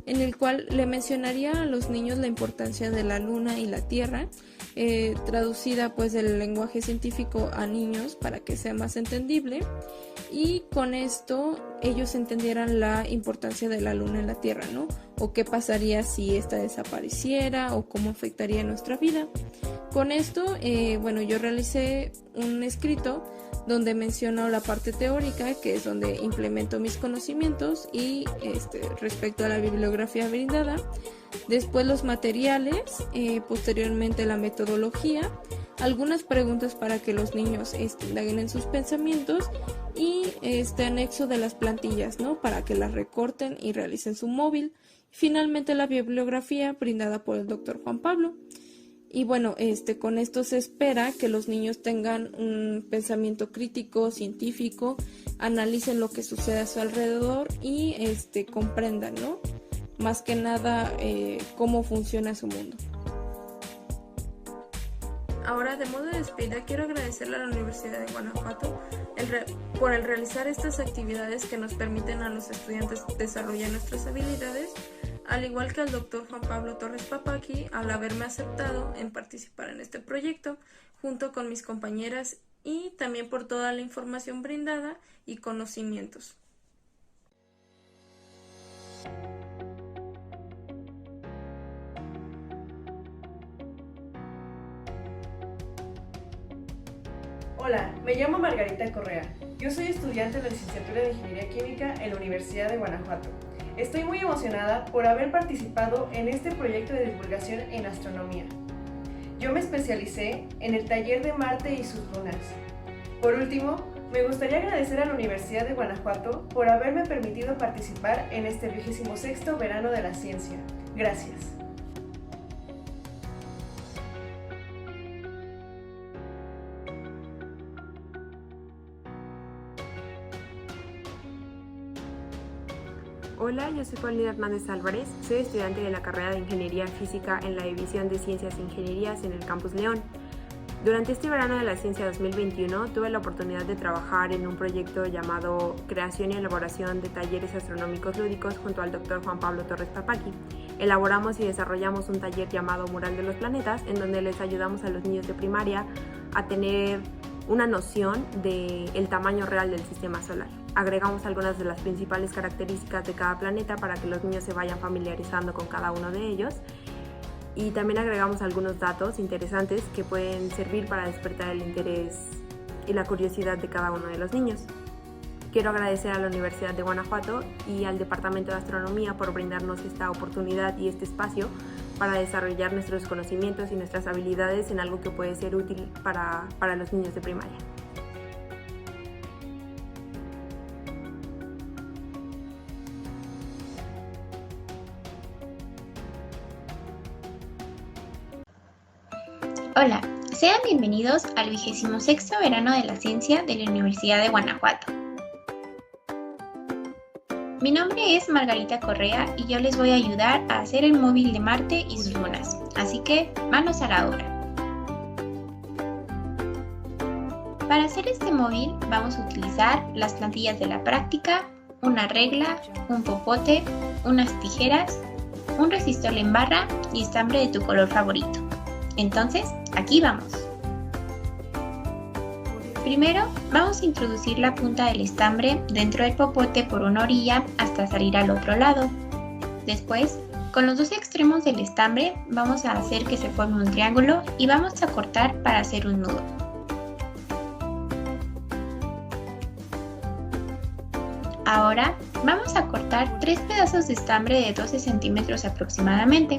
en el cual le mencionaría a los niños la importancia de la Luna y la Tierra, traducida pues del lenguaje científico a niños para que sea más entendible, y con esto ellos entendieran la importancia de la Luna en la Tierra, ¿no? O qué pasaría si esta desapareciera o cómo afectaría nuestra vida. Con esto, yo realicé un escrito donde menciono la parte teórica, que es donde implemento mis conocimientos, y respecto a la bibliografía brindada, después los materiales, posteriormente la metodología, algunas preguntas para que los niños indaguen en sus pensamientos y anexo de las plantillas, ¿no? Para que las recorten y realicen su móvil. Finalmente la bibliografía brindada por el doctor Juan Pablo. Y bueno, con esto se espera que los niños tengan un pensamiento crítico, científico, analicen lo que sucede a su alrededor y comprendan, ¿no? Más que nada cómo funciona su mundo. Ahora, de modo de despedida, quiero agradecerle a la Universidad de Guanajuato por el realizar estas actividades que nos permiten a los estudiantes desarrollar nuestras habilidades, al igual que al doctor Juan Pablo Torres Papaki al haberme aceptado en participar en este proyecto junto con mis compañeras, y también por toda la información brindada y conocimientos. Hola, me llamo Margarita Correa. Yo soy estudiante de la licenciatura de Ingeniería Química en la Universidad de Guanajuato. Estoy muy emocionada por haber participado en este proyecto de divulgación en astronomía. Yo me especialicé en el taller de Marte y sus lunas. Por último, me gustaría agradecer a la Universidad de Guanajuato por haberme permitido participar en este 26º Verano de la Ciencia. Gracias. Hola, yo soy Paulina Hernández Álvarez, soy estudiante de la carrera de Ingeniería Física en la División de Ciencias e Ingenierías en el Campus León. Durante este Verano de la Ciencia 2021 tuve la oportunidad de trabajar en un proyecto llamado Creación y elaboración de talleres astronómicos lúdicos junto al Dr. Juan Pablo Torres Papaki. Elaboramos y desarrollamos un taller llamado Mural de los Planetas, en donde les ayudamos a los niños de primaria a tener una noción del tamaño real del sistema solar. Agregamos algunas de las principales características de cada planeta para que los niños se vayan familiarizando con cada uno de ellos. Y también agregamos algunos datos interesantes que pueden servir para despertar el interés y la curiosidad de cada uno de los niños. Quiero agradecer a la Universidad de Guanajuato y al Departamento de Astronomía por brindarnos esta oportunidad y este espacio para desarrollar nuestros conocimientos y nuestras habilidades en algo que puede ser útil para los niños de primaria. Hola, sean bienvenidos al 26º Verano de la Ciencia de la Universidad de Guanajuato. Mi nombre es Margarita Correa y yo les voy a ayudar a hacer el móvil de Marte y sus lunas, así que manos a la obra. Para hacer este móvil vamos a utilizar las plantillas de la práctica, una regla, un popote, unas tijeras, un resistor en barra y estambre de tu color favorito. Entonces, aquí vamos. Primero, vamos a introducir la punta del estambre dentro del popote por una orilla hasta salir al otro lado. Después, con los dos extremos del estambre, vamos a hacer que se forme un triángulo y vamos a cortar para hacer un nudo. Ahora, vamos a cortar 3 pedazos de estambre de 12 centímetros aproximadamente.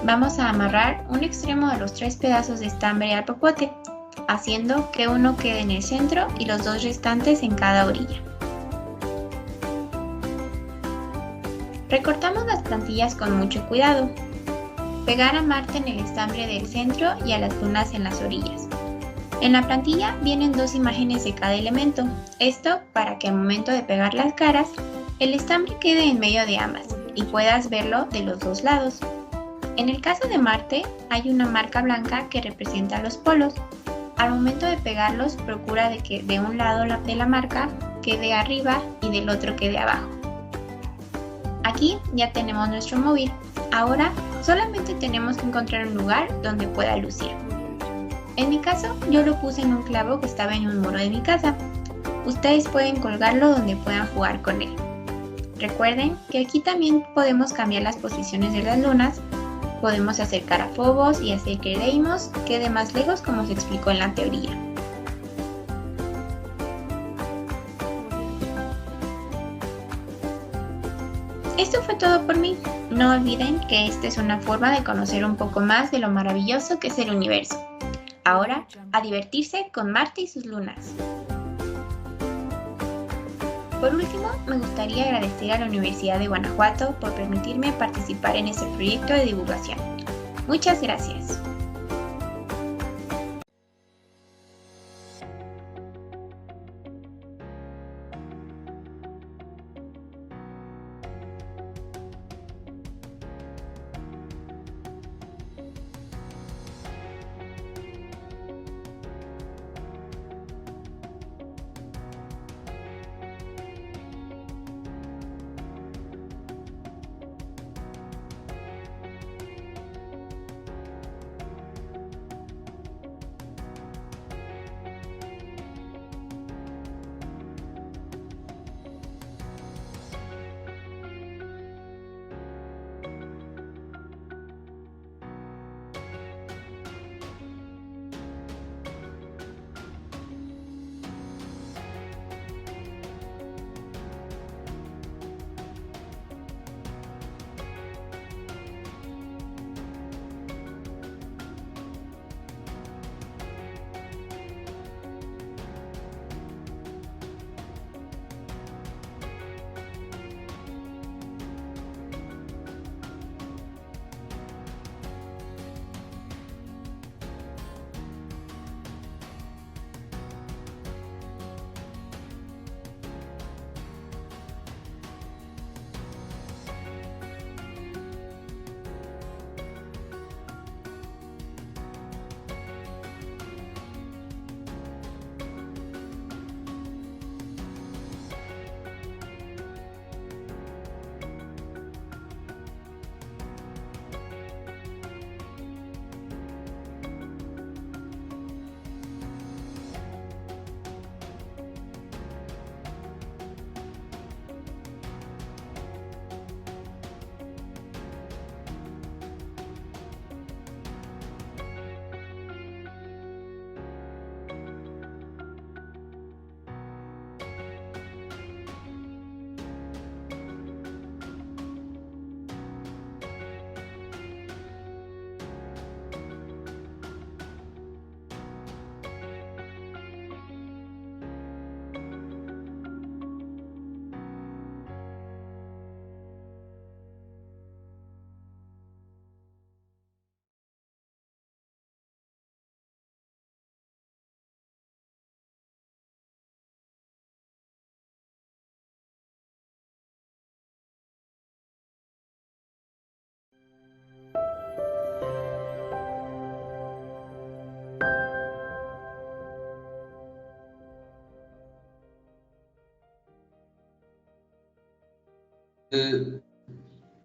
Vamos a amarrar un extremo de los 3 pedazos de estambre al popote, haciendo que uno quede en el centro y los 2 restantes en cada orilla. Recortamos las plantillas con mucho cuidado. Pegar a Marte en el estambre del centro y a las lunas en las orillas. En la plantilla vienen 2 imágenes de cada elemento, esto para que al momento de pegar las caras, el estambre quede en medio de ambas y puedas verlo de los 2 lados. En el caso de Marte, hay una marca blanca que representa los polos. Al momento de pegarlos, procura de que de un lado de la marca quede arriba y del otro quede abajo. Aquí ya tenemos nuestro móvil. Ahora solamente tenemos que encontrar un lugar donde pueda lucir. En mi caso, yo lo puse en un clavo que estaba en un muro de mi casa. Ustedes pueden colgarlo donde puedan jugar con él. Recuerden que aquí también podemos cambiar las posiciones de las lunas. Podemos acercar a Phobos y hacer que Deimos quede más lejos como se explicó en la teoría. Esto fue todo por mí. No olviden que esta es una forma de conocer un poco más de lo maravilloso que es el universo. Ahora, a divertirse con Marte y sus lunas. Por último, me gustaría agradecer a la Universidad de Guanajuato por permitirme participar en este proyecto de divulgación. Muchas gracias.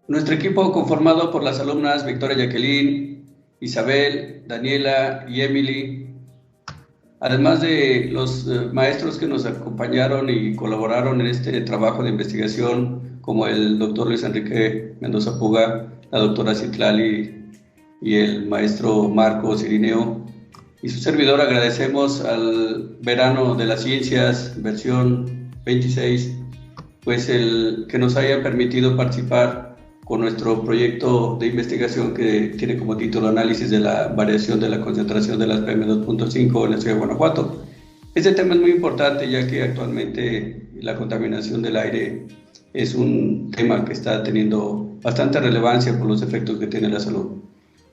nuestro equipo conformado por las alumnas Victoria Jacqueline, Isabel, Daniela y Emily, además de los maestros que nos acompañaron y colaboraron en este trabajo de investigación, como el doctor Luis Enrique Mendoza Puga, la doctora Citlali y el maestro Marcos Irineo, y su servidor, agradecemos al Verano de las Ciencias, versión 26, pues el que nos haya permitido participar con nuestro proyecto de investigación que tiene como título Análisis de la variación de la concentración de las PM2.5 en la ciudad de Guanajuato. Este tema es muy importante, ya que actualmente la contaminación del aire es un tema que está teniendo bastante relevancia por los efectos que tiene en la salud.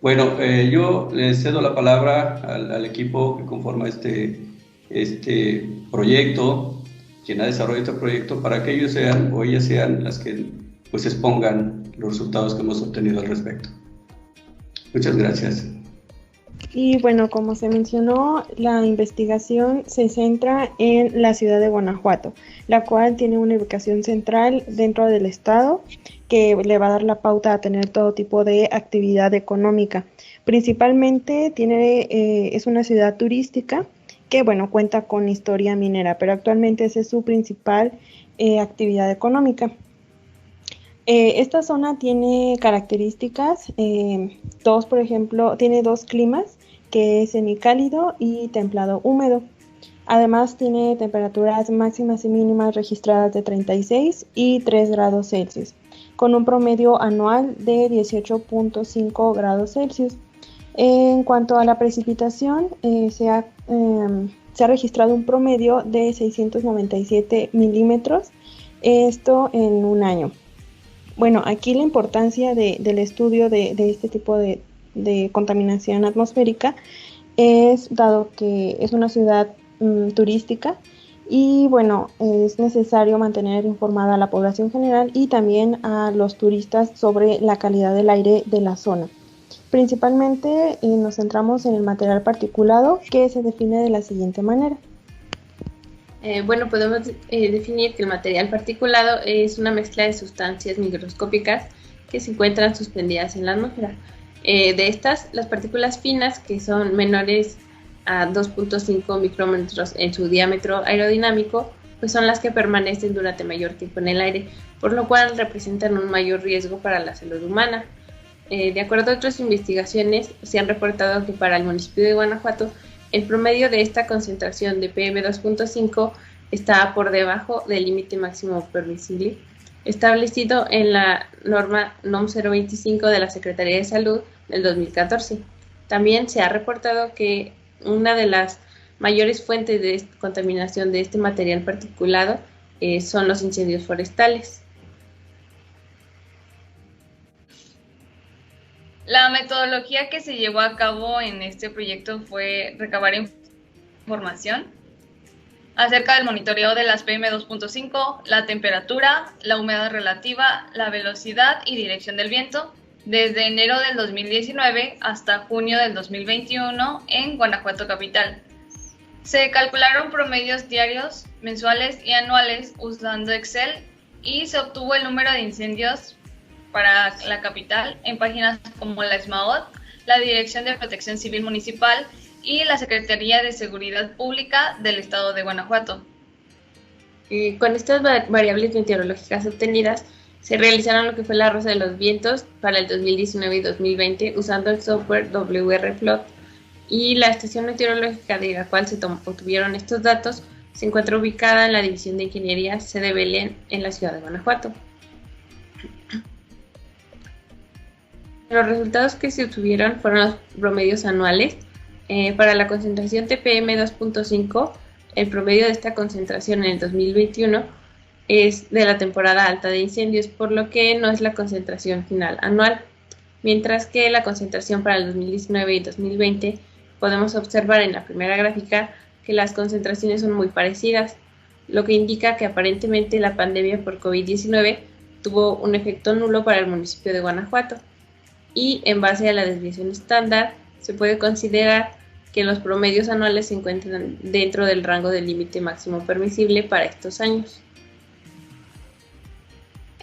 Bueno, yo les cedo la palabra al equipo que conforma este proyecto, quien ha desarrollado este proyecto, para que ellos sean o ellas sean las que pues expongan los resultados que hemos obtenido al respecto. Muchas gracias. Y bueno, como se mencionó, la investigación se centra en la ciudad de Guanajuato, la cual tiene una ubicación central dentro del estado que le va a dar la pauta a tener todo tipo de actividad económica. Principalmente es una ciudad turística que, bueno, cuenta con historia minera, pero actualmente esa es su principal actividad económica. Esta zona tiene características, por ejemplo, tiene dos climas, que es semicálido y templado húmedo. Además tiene temperaturas máximas y mínimas registradas de 36 y 3 grados Celsius, con un promedio anual de 18.5 grados Celsius. En cuanto a la precipitación, se ha registrado un promedio de 697 milímetros, esto en un año. Bueno, aquí la importancia del estudio de este tipo de contaminación atmosférica es, dado que es una ciudad turística, y bueno, es necesario mantener informada a la población general y también a los turistas sobre la calidad del aire de la zona. Principalmente nos centramos en el material particulado, que se define de la siguiente manera. Bueno, podemos definir que el material particulado es una mezcla de sustancias microscópicas que se encuentran suspendidas en la atmósfera. De estas, las partículas finas, que son menores a 2.5 micrómetros en su diámetro aerodinámico, pues son las que permanecen durante mayor tiempo en el aire, por lo cual representan un mayor riesgo para la salud humana. De acuerdo a otras investigaciones, se han reportado que para el municipio de Guanajuato, el promedio de esta concentración de PM2.5 está por debajo del límite máximo permisible, establecido en la norma NOM 025 de la Secretaría de Salud del 2014. También se ha reportado que una de las mayores fuentes de contaminación de este material particulado son los incendios forestales. La metodología que se llevó a cabo en este proyecto fue recabar información acerca del monitoreo de las PM2.5, la temperatura, la humedad relativa, la velocidad y dirección del viento, desde enero del 2019 hasta junio del 2021 en Guanajuato capital. Se calcularon promedios diarios, mensuales y anuales usando Excel, y se obtuvo el número de incendios para la capital en páginas como la SMAOT, la Dirección de Protección Civil Municipal y la Secretaría de Seguridad Pública del Estado de Guanajuato. Con estas variables meteorológicas obtenidas, se realizaron lo que fue la rosa de los vientos para el 2019 y 2020 usando el software WRplot, y la estación meteorológica de la cual se obtuvieron estos datos se encuentra ubicada en la División de Ingeniería sede Belén en la ciudad de Guanajuato. Los resultados que se obtuvieron fueron los promedios anuales. Para la concentración TPM2.5, el promedio de esta concentración en el 2021 es de la temporada alta de incendios, por lo que no es la concentración final anual, mientras que la concentración para el 2019 y 2020 podemos observar en la primera gráfica que las concentraciones son muy parecidas, lo que indica que aparentemente la pandemia por COVID-19 tuvo un efecto nulo para el municipio de Guanajuato, y en base a la desviación estándar se puede considerar que los promedios anuales se encuentran dentro del rango del límite máximo permisible para estos años.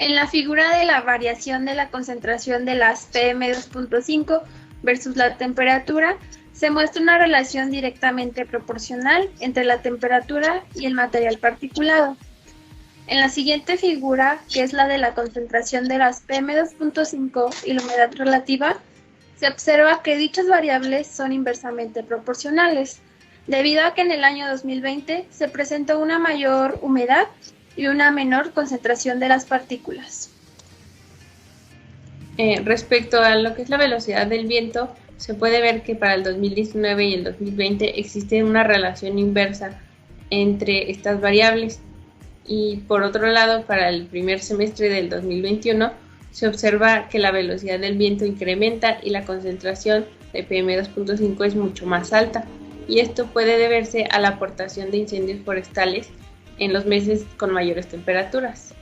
En la figura de la variación de la concentración de las PM2.5 versus la temperatura, se muestra una relación directamente proporcional entre la temperatura y el material particulado. En la siguiente figura, que es la de la concentración de las PM2.5 y la humedad relativa, se observa que dichas variables son inversamente proporcionales, debido a que en el año 2020 se presentó una mayor humedad y una menor concentración de las partículas. Respecto a lo que es la velocidad del viento, se puede ver que para el 2019 y el 2020 existe una relación inversa entre estas variables. Y por otro lado, para el primer semestre del 2021, se observa que la velocidad del viento incrementa y la concentración de PM2.5 es mucho más alta. Y esto puede deberse a la aportación de incendios forestales en los meses con mayores temperaturas.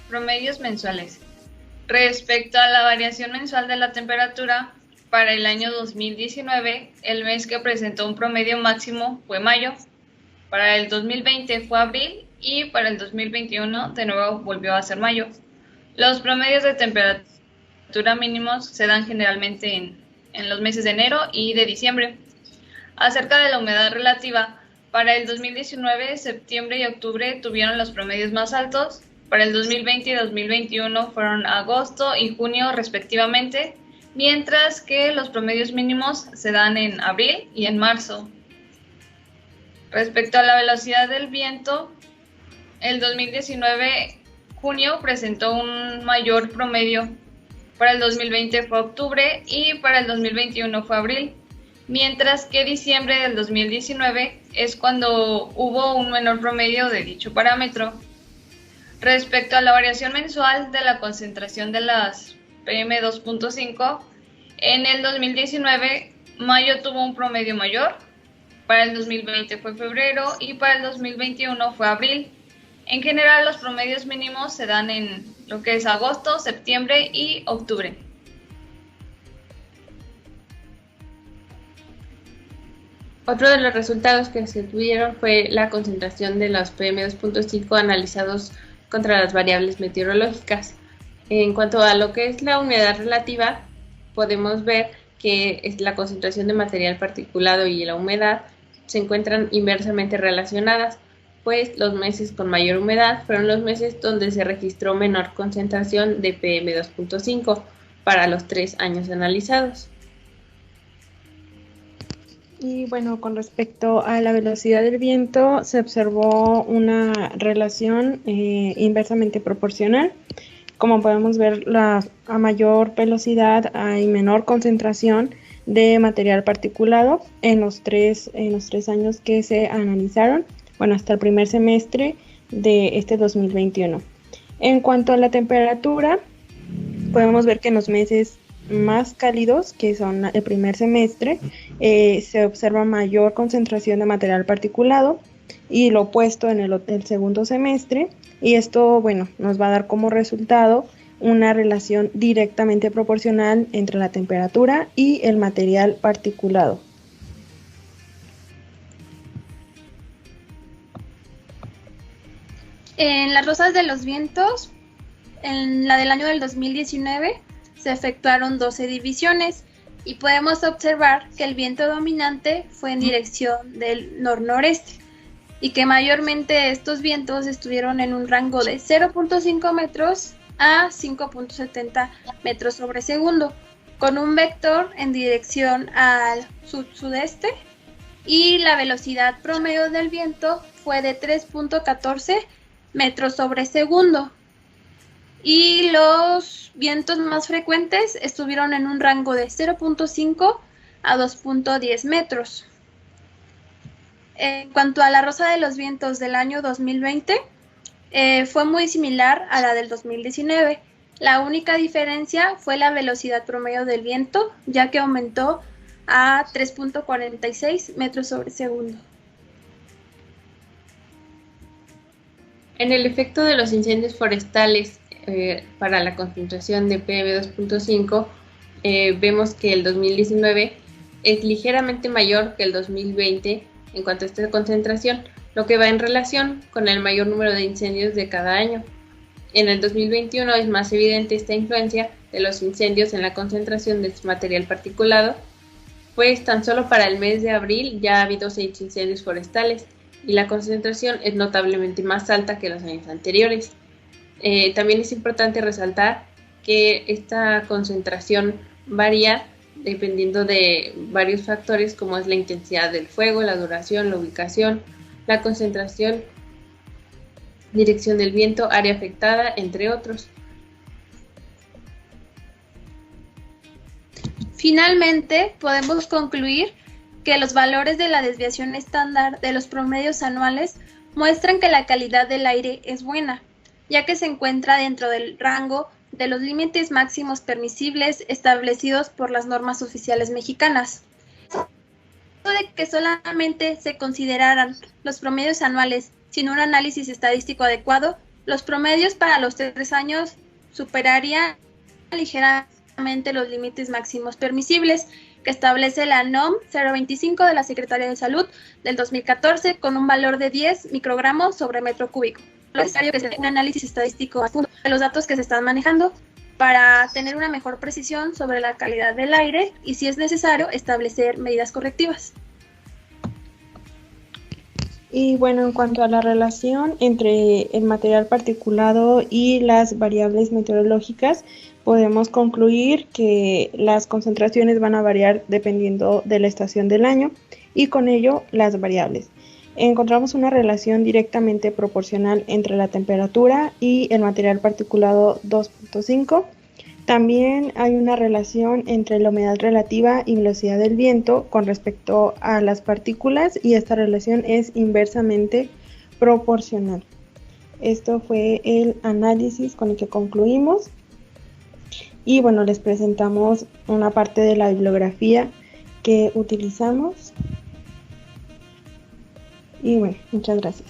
Promedios mensuales. Respecto a la variación mensual de la temperatura, para el año 2019, el mes que presentó un promedio máximo fue mayo, para el 2020 fue abril y para el 2021 de nuevo volvió a ser mayo. Los promedios de temperatura mínimos se dan generalmente en los meses de enero y de diciembre. Acerca de la humedad relativa, para el 2019, septiembre y octubre tuvieron los promedios más altos, para el 2020 y 2021 fueron agosto y junio respectivamente, mientras que los promedios mínimos se dan en abril y en marzo. Respecto a la velocidad del viento, el 2019 junio presentó un mayor promedio, para el 2020 fue octubre y para el 2021 fue abril, mientras que diciembre del 2019 es cuando hubo un menor promedio de dicho parámetro. Respecto a la variación mensual de la concentración de las PM2.5, en el 2019 mayo tuvo un promedio mayor, para el 2020 fue febrero y para el 2021 fue abril. En general los promedios mínimos se dan en lo que es agosto, septiembre y octubre. Otro de los resultados que se tuvieron fue la concentración de los PM2.5 analizados contra las variables meteorológicas. En cuanto a lo que es la humedad relativa, podemos ver que la concentración de material particulado y la humedad se encuentran inversamente relacionadas, pues los meses con mayor humedad fueron los meses donde se registró menor concentración de PM2.5 para los 3 años analizados. Y bueno, con respecto a la velocidad del viento, se observó una relación inversamente proporcional. Como podemos ver, a mayor velocidad hay menor concentración de material particulado en los tres años que se analizaron, bueno, hasta el primer semestre de este 2021. En cuanto a la temperatura, podemos ver que en los meses más cálidos, que son el primer semestre, se observa mayor concentración de material particulado y lo opuesto en el segundo semestre, y esto, bueno, nos va a dar como resultado una relación directamente proporcional entre la temperatura y el material particulado. En las rosas de los vientos, en la del año del 2019, se efectuaron 12 divisiones y podemos observar que el viento dominante fue en dirección del nor-noreste y que mayormente estos vientos estuvieron en un rango de 0.5 metros a 5.70 metros sobre segundo, con un vector en dirección al sud-sudeste, y la velocidad promedio del viento fue de 3.14 metros sobre segundo. Y los vientos más frecuentes estuvieron en un rango de 0.5 a 2.10 metros. En cuanto a la rosa de los vientos del año 2020, fue muy similar a la del 2019. La única diferencia fue la velocidad promedio del viento, ya que aumentó a 3.46 metros sobre segundo. En el efecto de los incendios forestales para la concentración de PM2.5, vemos que el 2019 es ligeramente mayor que el 2020 en cuanto a esta concentración, lo que va en relación con el mayor número de incendios de cada año. En el 2021 es más evidente esta influencia de los incendios en la concentración de material particulado, pues tan solo para el mes de abril ya ha habido 6 incendios forestales y la concentración es notablemente más alta que los años anteriores. También es importante resaltar que esta concentración varía dependiendo de varios factores como es la intensidad del fuego, la duración, la ubicación, la concentración, dirección del viento, área afectada, entre otros. Finalmente, podemos concluir que los valores de la desviación estándar de los promedios anuales muestran que la calidad del aire es buena, ya que se encuentra dentro del rango de los límites máximos permisibles establecidos por las normas oficiales mexicanas. De que solamente se consideraran los promedios anuales sin un análisis estadístico adecuado, los promedios para los 3 años superarían ligeramente los límites máximos permisibles que establece la NOM 025 de la Secretaría de Salud del 2014 con un valor de 10 microgramos sobre metro cúbico. Es necesario que se tenga un análisis estadístico de los datos que se están manejando para tener una mejor precisión sobre la calidad del aire y, si es necesario, establecer medidas correctivas. Y bueno, en cuanto a la relación entre el material particulado y las variables meteorológicas, podemos concluir que las concentraciones van a variar dependiendo de la estación del año y con ello las variables. Encontramos una relación directamente proporcional entre la temperatura y el material particulado 2.5. También hay una relación entre la humedad relativa y velocidad del viento con respecto a las partículas y esta relación es inversamente proporcional. Esto fue el análisis con el que concluimos y bueno, les presentamos una parte de la bibliografía que utilizamos y bueno, muchas gracias.